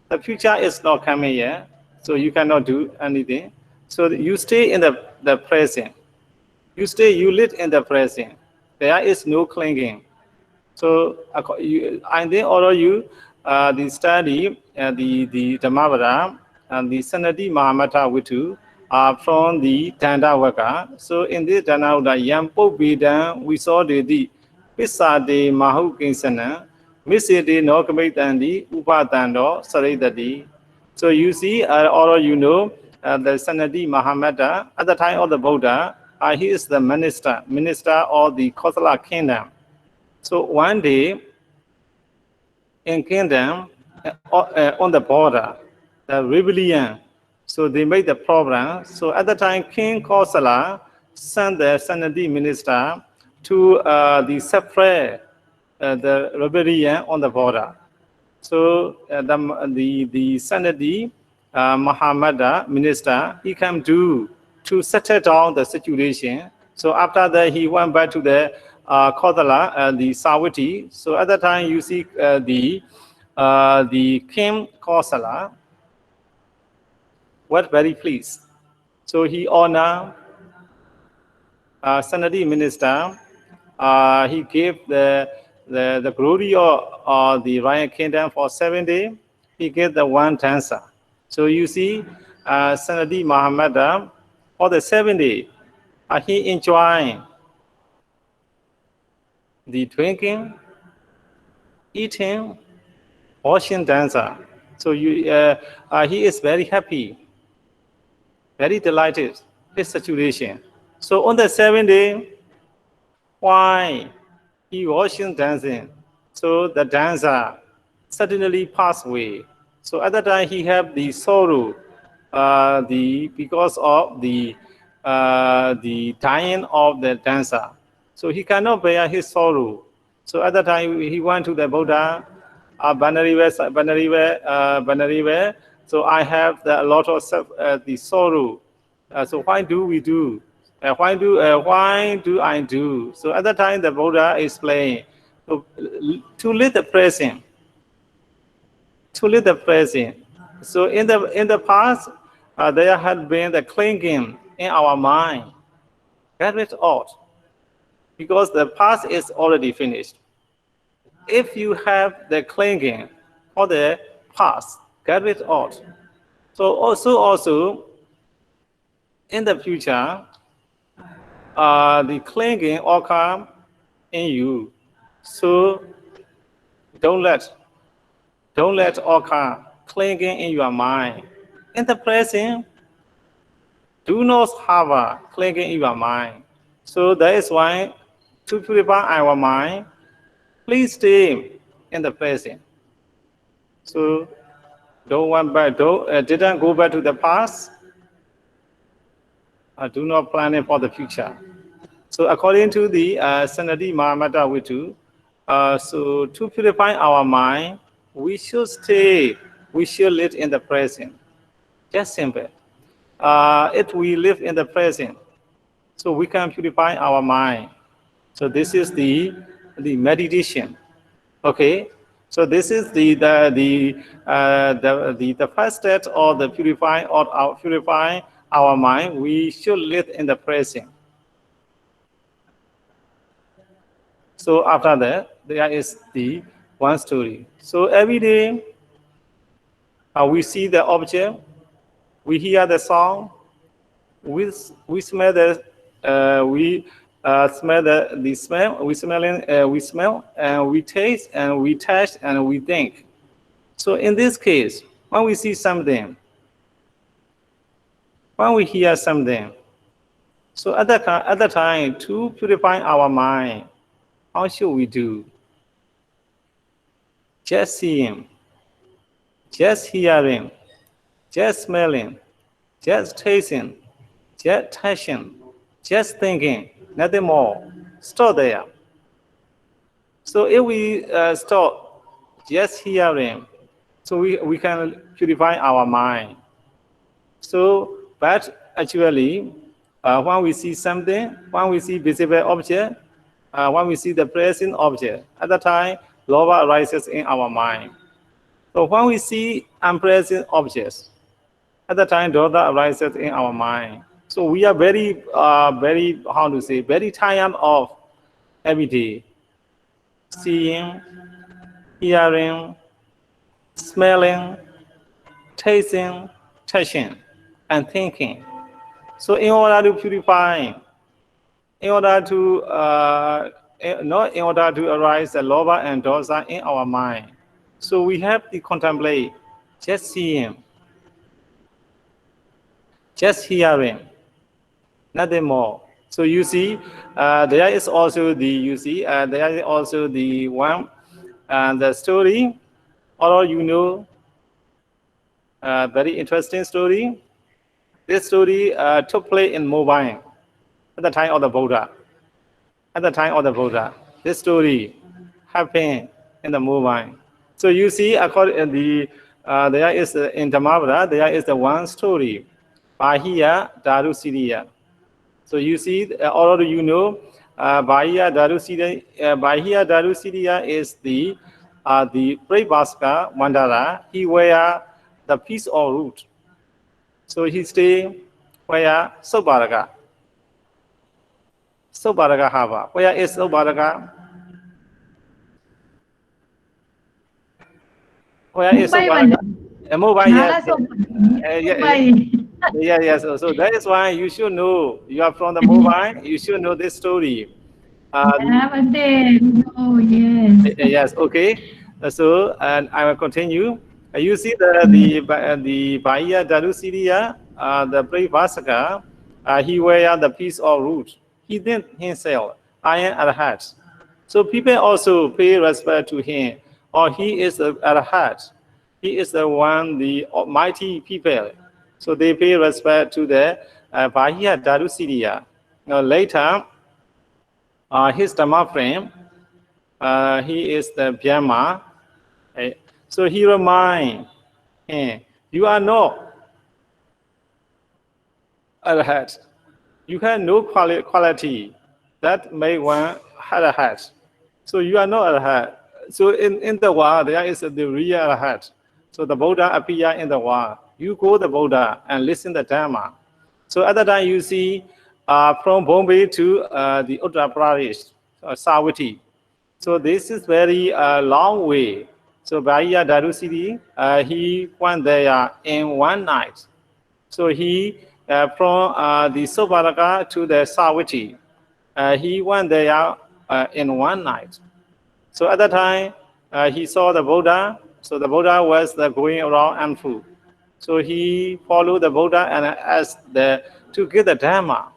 S2: The future is not coming yet, so you cannot do anything. So you stay in the present. You live in the present. There is no clinging. So and then all of you the study the Dhammasavana and the Sanati Mahamata Vitu. from the Dandavaka. So in this Dandavaka, Yam Popidan, we saw the Pisa de Mahu Kinsana, Missy de Nokamitandi, Upatando, Saridadi. So you see, or you know, the Sanadi Mahamada, at the time of the Buddha, he is the minister of the Kosala kingdom. So one day, in kingdom, on the border, the rebellion, so they made the problem. So at the time, King Kosala sent the Sanadi minister to the suppress the rebellion on the border. So the Sanadi Mahamada minister, he came to settle down the situation. So after that, he went back to the Kosala, the Savati. So at that time, you see the King Kosala was very pleased. So he honored Sanadi minister. He gave the glory of the royal kingdom for 7 days. He gave the one dancer. So you see, Sanadi Mahamada, for the 7 days, he enjoyed the drinking, eating, washing dancer. So he is very happy, very delighted his situation. So on the 7th day, why he washing dancing? So the dancer suddenly passed away. So at that time he had the sorrow, because of the dying of the dancer. So he cannot bear his sorrow. So at that time he went to the Buddha, Banarive. So I have a lot of the sorrow. So why do we do? Why do I do? So at that time the Buddha explained, to live the present. To live the present. So in the past, there had been the clinging in our mind. Get it out, because the past is already finished. If you have the clinging for the past, get it out. So also in the future, the clinging occur in you. So don't let occur clinging in your mind. In the present, do not harbor clinging in your mind. So that is why, to purify our mind, please stay in the present. So didn't go back to the past. Do not plan it for the future. So according to the Sanadi Mahamata Vitu, so to purify our mind, we should live in the present. Just simple. If we live in the present, so we can purify our mind. So this is the meditation. Okay. So this is the first step of the purify our mind. We should live in the present. So after that, there is the one story. So every day, we see the object, we hear the song, we smell the smell the smell, we smell, and we taste, and we touch, and we think. So in this case, when we see something, when we hear something, so at that time, to purify our mind, how should we do? Just seeing, just hearing, just smelling, just tasting, just touching, just thinking, nothing more. Stop there. So if we stop just hearing, so we can purify our mind. So, but actually, when we see something, when we see visible object, when we see the present object, at the time, lova arises in our mind. So when we see unpresent objects, at the time, dodha arises in our mind. So we are very very tired of every day. Seeing, hearing, smelling, tasting, touching, and thinking. So in order to purify, in order to not in order to arise the loba and dosa in our mind, so we have to contemplate, just see him, just hear him, nothing more. So you see, there is also the there is also the one, the story, or you know, very interesting story. This story took place in Mobile at the time of the Buddha. At the time of the Buddha, this story happened in the Mobile. So you see, according to the there is in Dhammasavana, there is the one story, Bahiya Daru Siriya. So you see, or you know, Bahiya Daru Siriya is the Prebaska Mandara. He wear the piece of root. So he stay where Sobaraga. Sobaraga Hava. Where is Sobaraga? Where is Sobaraga? Mumbai, yes. Yes. So that is why you should know. You are from the Mumbai. You should know this story. Yes. Okay. So and I will continue. You see the Bahia Darusiria, the brave Vasaka, he wear the piece of root. He did himself iron Arhat. So people also pay respect to him, or he is the Arhat. He is the one, the almighty people. So they pay respect to the Bahia Darusiria. Now later, his Dhamma frame, he is the Byama. So he remind him, you are not Arhat. You have no quality that make one Arhat. So you are not Arhat. So in the world, there is the real Arhat. So the Buddha appear in the world. You go the Buddha and listen the Dhamma. So at that time you see from Bombay to the Uttar Pradesh, Savatthi. So this is very long way. So Bhaiya Darusiri, he went there in one night. So he from the Sobaraka to the Savatthi, he went there in one night. So at that time he saw the Buddha. So the Buddha was going around and food. So he followed the Buddha and asked to get the Dhamma.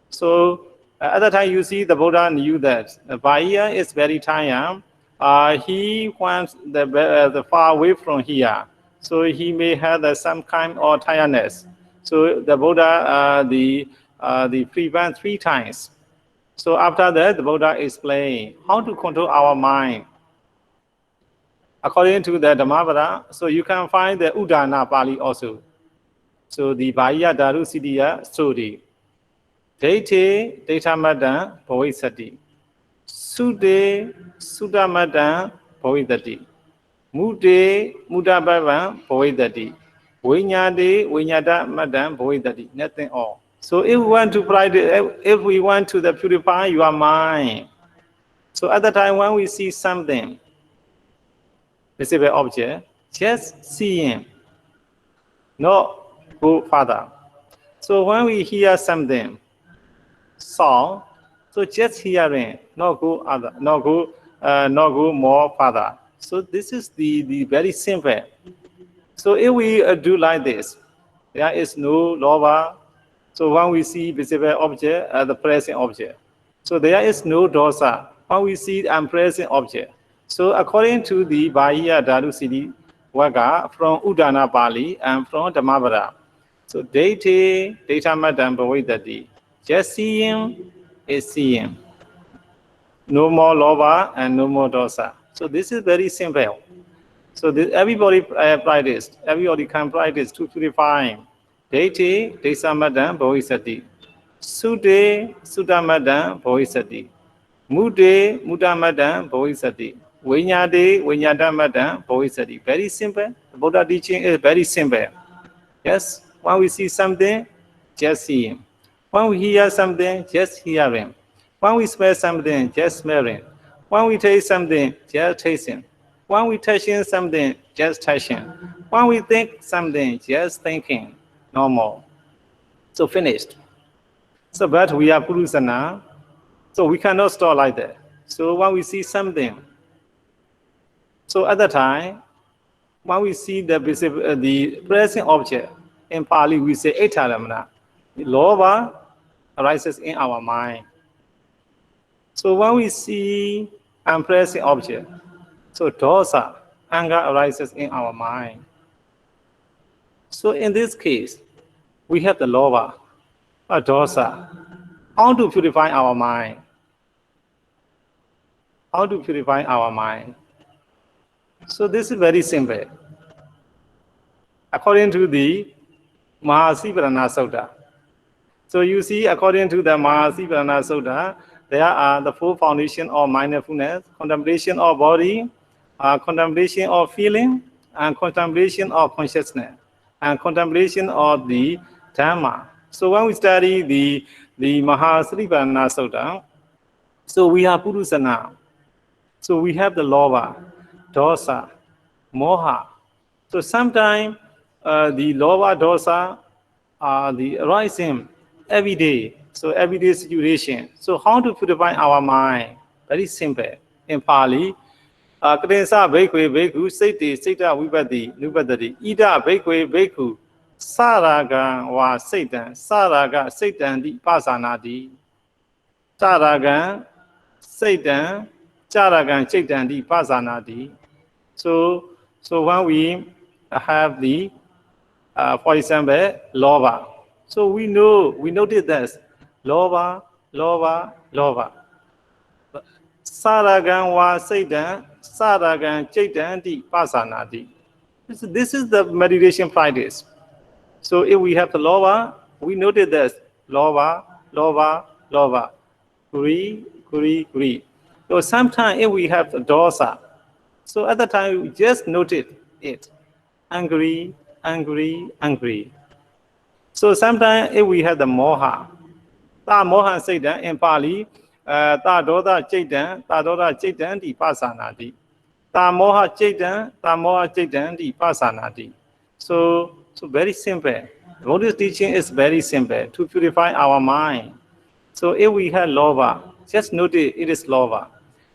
S2: So at that time, you see the Buddha knew that Bahia is very tired. He wants the far away from here, so he may have some kind of tiredness. So the Buddha the prevent 3 times. So after that, the Buddha explained how to control our mind. According to the Dhammasavana, so you can find the Udana Pali also. So the Bahia Daru Siddhiya story. Date Datamadam Bhavisati. Sude Sudamadam Bhavitati. Mude Mudabavam Bhavitati. Vinyade Vinyada Madam Bhavitati. Nothing all. So if we want to purify your mind. So at the time when we see something, visible object, just see him. No go further. So when we hear something, song, so just hearing, not go more further. So this is the very simple. So if we do like this, there is no lover. So when we see visible object, the present object, so there is no dosa when we see unpresent object. So according to the Bahia Darusidi Waga from Udana Pali and from Dhammasavana, so data madam bhavidati. Just seeing is seeing. No more lova and no more dosa. So this is very simple. So everybody practice. Everybody can practice to purify. Data madam bhavisati. Sude sudamadam bhavisati. Mude mudamadam bhavisati. Vinyade vinyadamadam bhavisati. Very simple. The Buddha teaching is very simple. Yes. When we see something, just see him. When we hear something, just hear him. When we smell something, just smell him. When we taste something, just taste him. When we touch something, just touch him. When we think something, just thinking. No more. So finished. So but we are Purusana, so we cannot stop like that. So when we see something, so at the time, when we see the present object, in Pali we say etaramana, the lova arises in our mind. So when we see unpresent object, so dosa, anger arises in our mind. So in this case, we have the lova, or dosa. How to purify our mind? How to purify our mind? So this is very simple. According to the Mahasivarana Sutta. So you see, according to the Mahasivarana Sutta, there are the four foundations of mindfulness: contemplation of body, contemplation of feeling, and contemplation of consciousness, and contemplation of the Dhamma. So when we study the Mahasivarana Sutta, so we have Purusana. So we have the lova, dosa, moha. So sometimes the lova, dosa are the arising every day. So everyday situation. So how to purify our mind? Very simple. In Pali, Kadensa Bhekwe Bheku Sete Seta Vipati Nupatati Ida Bhekwe Bheku Saraga wa Satan Saraga Satan di Pasanadi Saraga Satan Charagan Satan di Pasanadi. So when we have the for example, lova. So we notice this lova. Saragan wa Satan, Saragan Chaitan di Pasanadi. This is the meditation practice. So if we have the lova, we notice this lova. Guri. So sometimes if we have the dosa, so at the time we just notice it. Angry. So sometimes if we have the moha, ta moha Satan in Pali, ta doda Chaitan di Pasanadi. Ta moha Chaitan di Pasanadi. So very simple. Buddhist teaching is very simple to purify our mind. So if we have lova, just notice it is lova.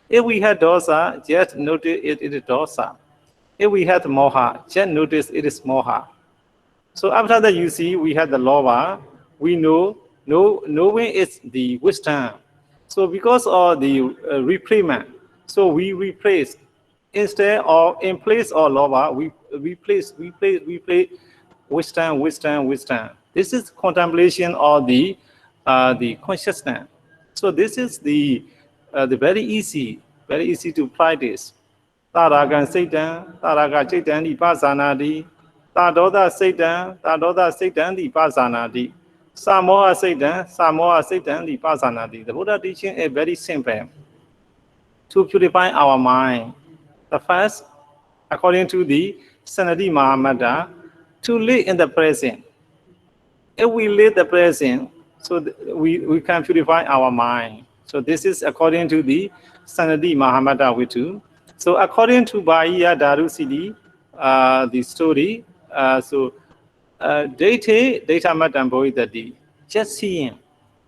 S2: If we have dosa, just notice it is dosa. If we have moha, just notice it is moha. So after that, you see, we have the lova. We knowing is the wisdom. So because of the replacement, so we replace instead of in place of lova, we replace wisdom. This is contemplation of the consciousness. So this is the very easy to practice. Taragan Chaitan di Pasanadi. Tadoda Satan di Pasanadi. Samoha Satan di Pasanadi. The Buddha teaching is very simple to purify our mind. The first, according to the Sanadi Mahamada, to live in the present. If we live the present, so we can purify our mind. So this is according to the Sanadi Mahamada Vitu. So according to Bhaiya Darusidi, the story, data matam boidadi, just seeing,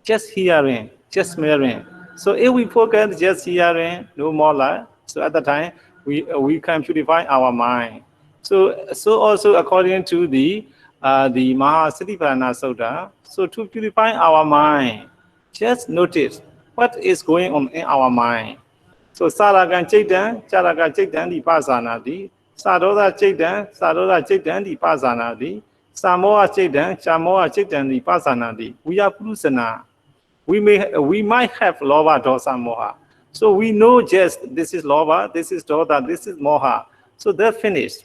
S2: just hearing, just smelling. So if we forget just hearing, no more life, so at the time we can purify our mind. So also according to the Mahasatipatthana Sutta, so to purify our mind, just notice what is going on in our mind. So Saragan Chaitan di Pasanadi, Sadoda Chaitan di Pasanadi, Samoa Chaitan di Pasanadi. We are Purusana. We might have lova, dosa, moha. So we know just this is lova, this is dosa, this is moha. So they're finished.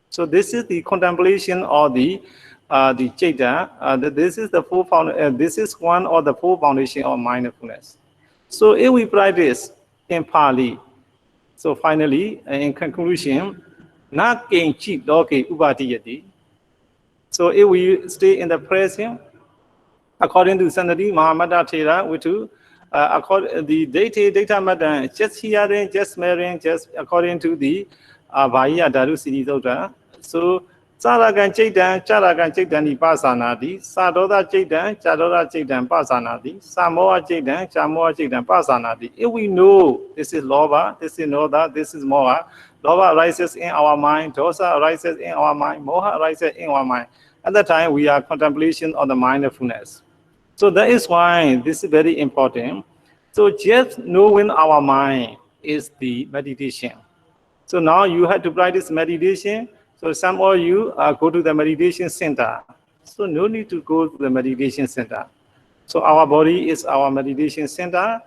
S2: So this is the contemplation of the Chaita. This is the this is one of the four foundation of mindfulness. So if we practice in Pali, so finally, in conclusion, na kenchi loke ubadiyati. So if we stay in the present, according to Sanadi Mahamada Thera, according the data matter, just hearing, just smelling, just according to the Bhaiya Darusidi Sutta. So Saragan Chaitan, Charagan Chaitani Pasanadi, Sadoda Chaitan, Chadoda Chaitan Pasanadi, Samoa Chaitan, Chamoa Chaitan Pasanadi. If we know this is Loba, this is Noda, this is Moha, Loba arises in our mind, Dosa arises in our mind, Moha arises in our mind. At that time, we are contemplation on the mindfulness. So that is why this is very important. So just knowing our mind is the meditation. So now you have to practice meditation. So some of you go to the meditation center. So no need to go to the meditation center. So our body is our meditation center.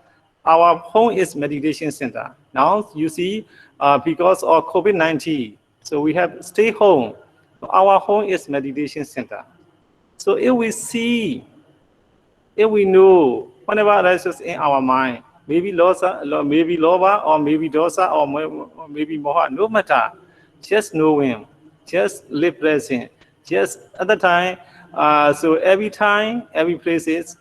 S2: Our home is meditation center. Now you see, because of COVID-19, so we have stay home. Our home is meditation center. So if we see, if we know, whenever arises in our mind, maybe losa, maybe loba, or maybe dosa, or maybe moha, no matter, just know him, just live present, just at the time. So every time, every place is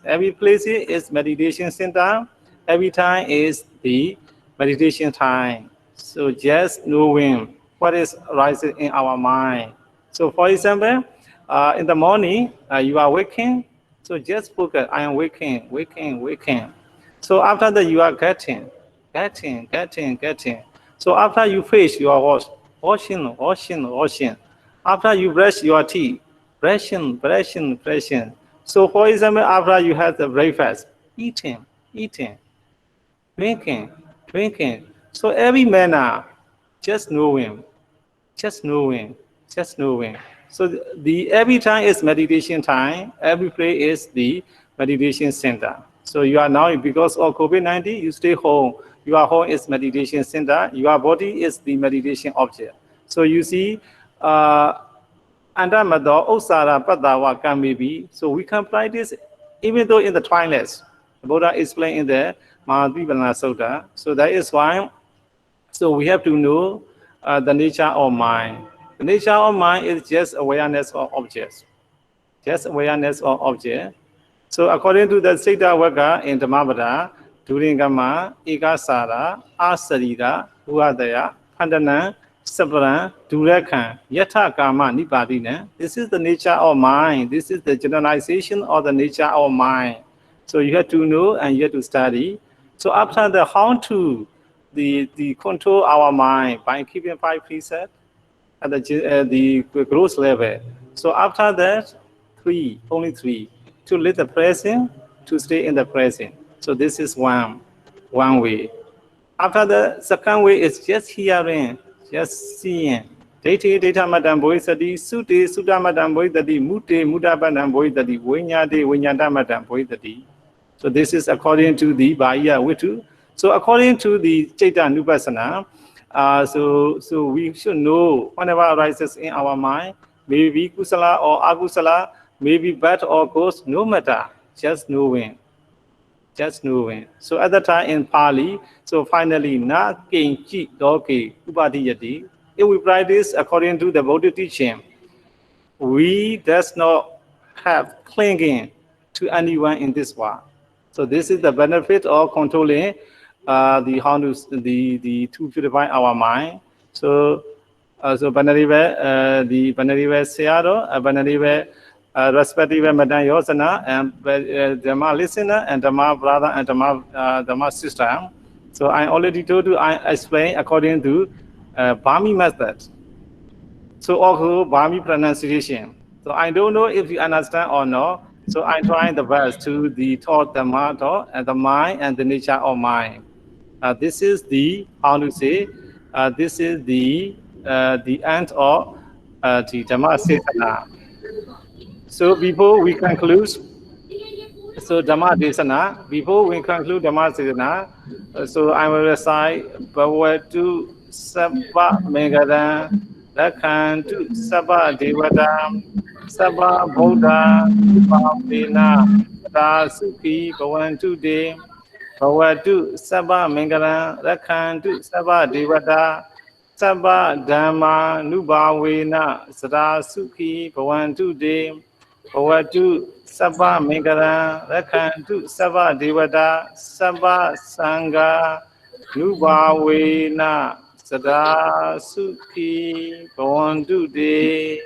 S2: meditation center. Every time is the meditation time. So just know him, what is rising in our mind. So for example, in the morning, you are waking. So just focus, I am waking. So after that, you are getting. So after you finish, you are washing. After you brush your teeth, brushing. So for example, after you have the breakfast, eating, drinking. So every manner, just know him. So the every time is meditation time, every place is the meditation center. So you are now, because of COVID-19, you stay home. Your home is meditation center. Your body is the meditation object. So you see, Andamado, Osara, Padawa, Kamibi. So we can practice even though in the twilight. The Buddha explained in the Mahadvipana Sutta. So that is why. So we have to know the nature of mind. The nature of mind is just awareness of objects. So according to the Siddha Vagga in Dhammavada, during Gamma, Ikasara, Asarira, Huadaya, Pandana, Sabara, Durakhan, Yatha Kama, Nipadina. This is the nature of mind. This is the generalization of the nature of mind. So you have to know and you have to study. So after the how to the control our mind by keeping 5 precepts at the gross level. So after that, only three, to live the present, to stay in the present. So this is one way. After the second way is just hearing, just seeing. Data madam boy sadi, suda madam boy dadi, muda madam boy dadi, winyada madam boy dadi. So this is according to the Bahia Witu. So according to the Chaitanya Nupassana, so we should know whenever arises in our mind, maybe kusala or agusala, maybe bad or good, no matter, just knowing. So at the time in Pali, so finally, na kenchi doke upadiyati. If we practice according to the Buddha teaching, we does not have clinging to anyone in this world. So this is the benefit of controlling the to purify our mind. So the Banarive Searo, Banarive respective Madan Yosana, and Dhamma listener and Dhamma brother and Dhamma sister. So I already told you, I explain according to Bami method. So also Bami pronunciation. So I don't know if you understand or not. So I try the best to the thought, the matter, and the mind and the nature of mind. This is the this is the end of the Dhammasavana. So before we conclude, so Dhammasavana, before we conclude Dhammasavana, so I will recite Bhavatu Sabba Megada, Lakhantu Sabba Devada, Sabba Buddha, Bhavina, Sukhi Bhavantu De, Bhavatu Sabba Megada, Lakhantu Sabba Devada, Sabba Dhamma Nubhavena, Sukhi Bhavantu De, Bhavatu Sabba Megara, Rakhantu Sabba Devada, Sabba Sangha, Nubhavena, Sada Sukhi Bhavantu De.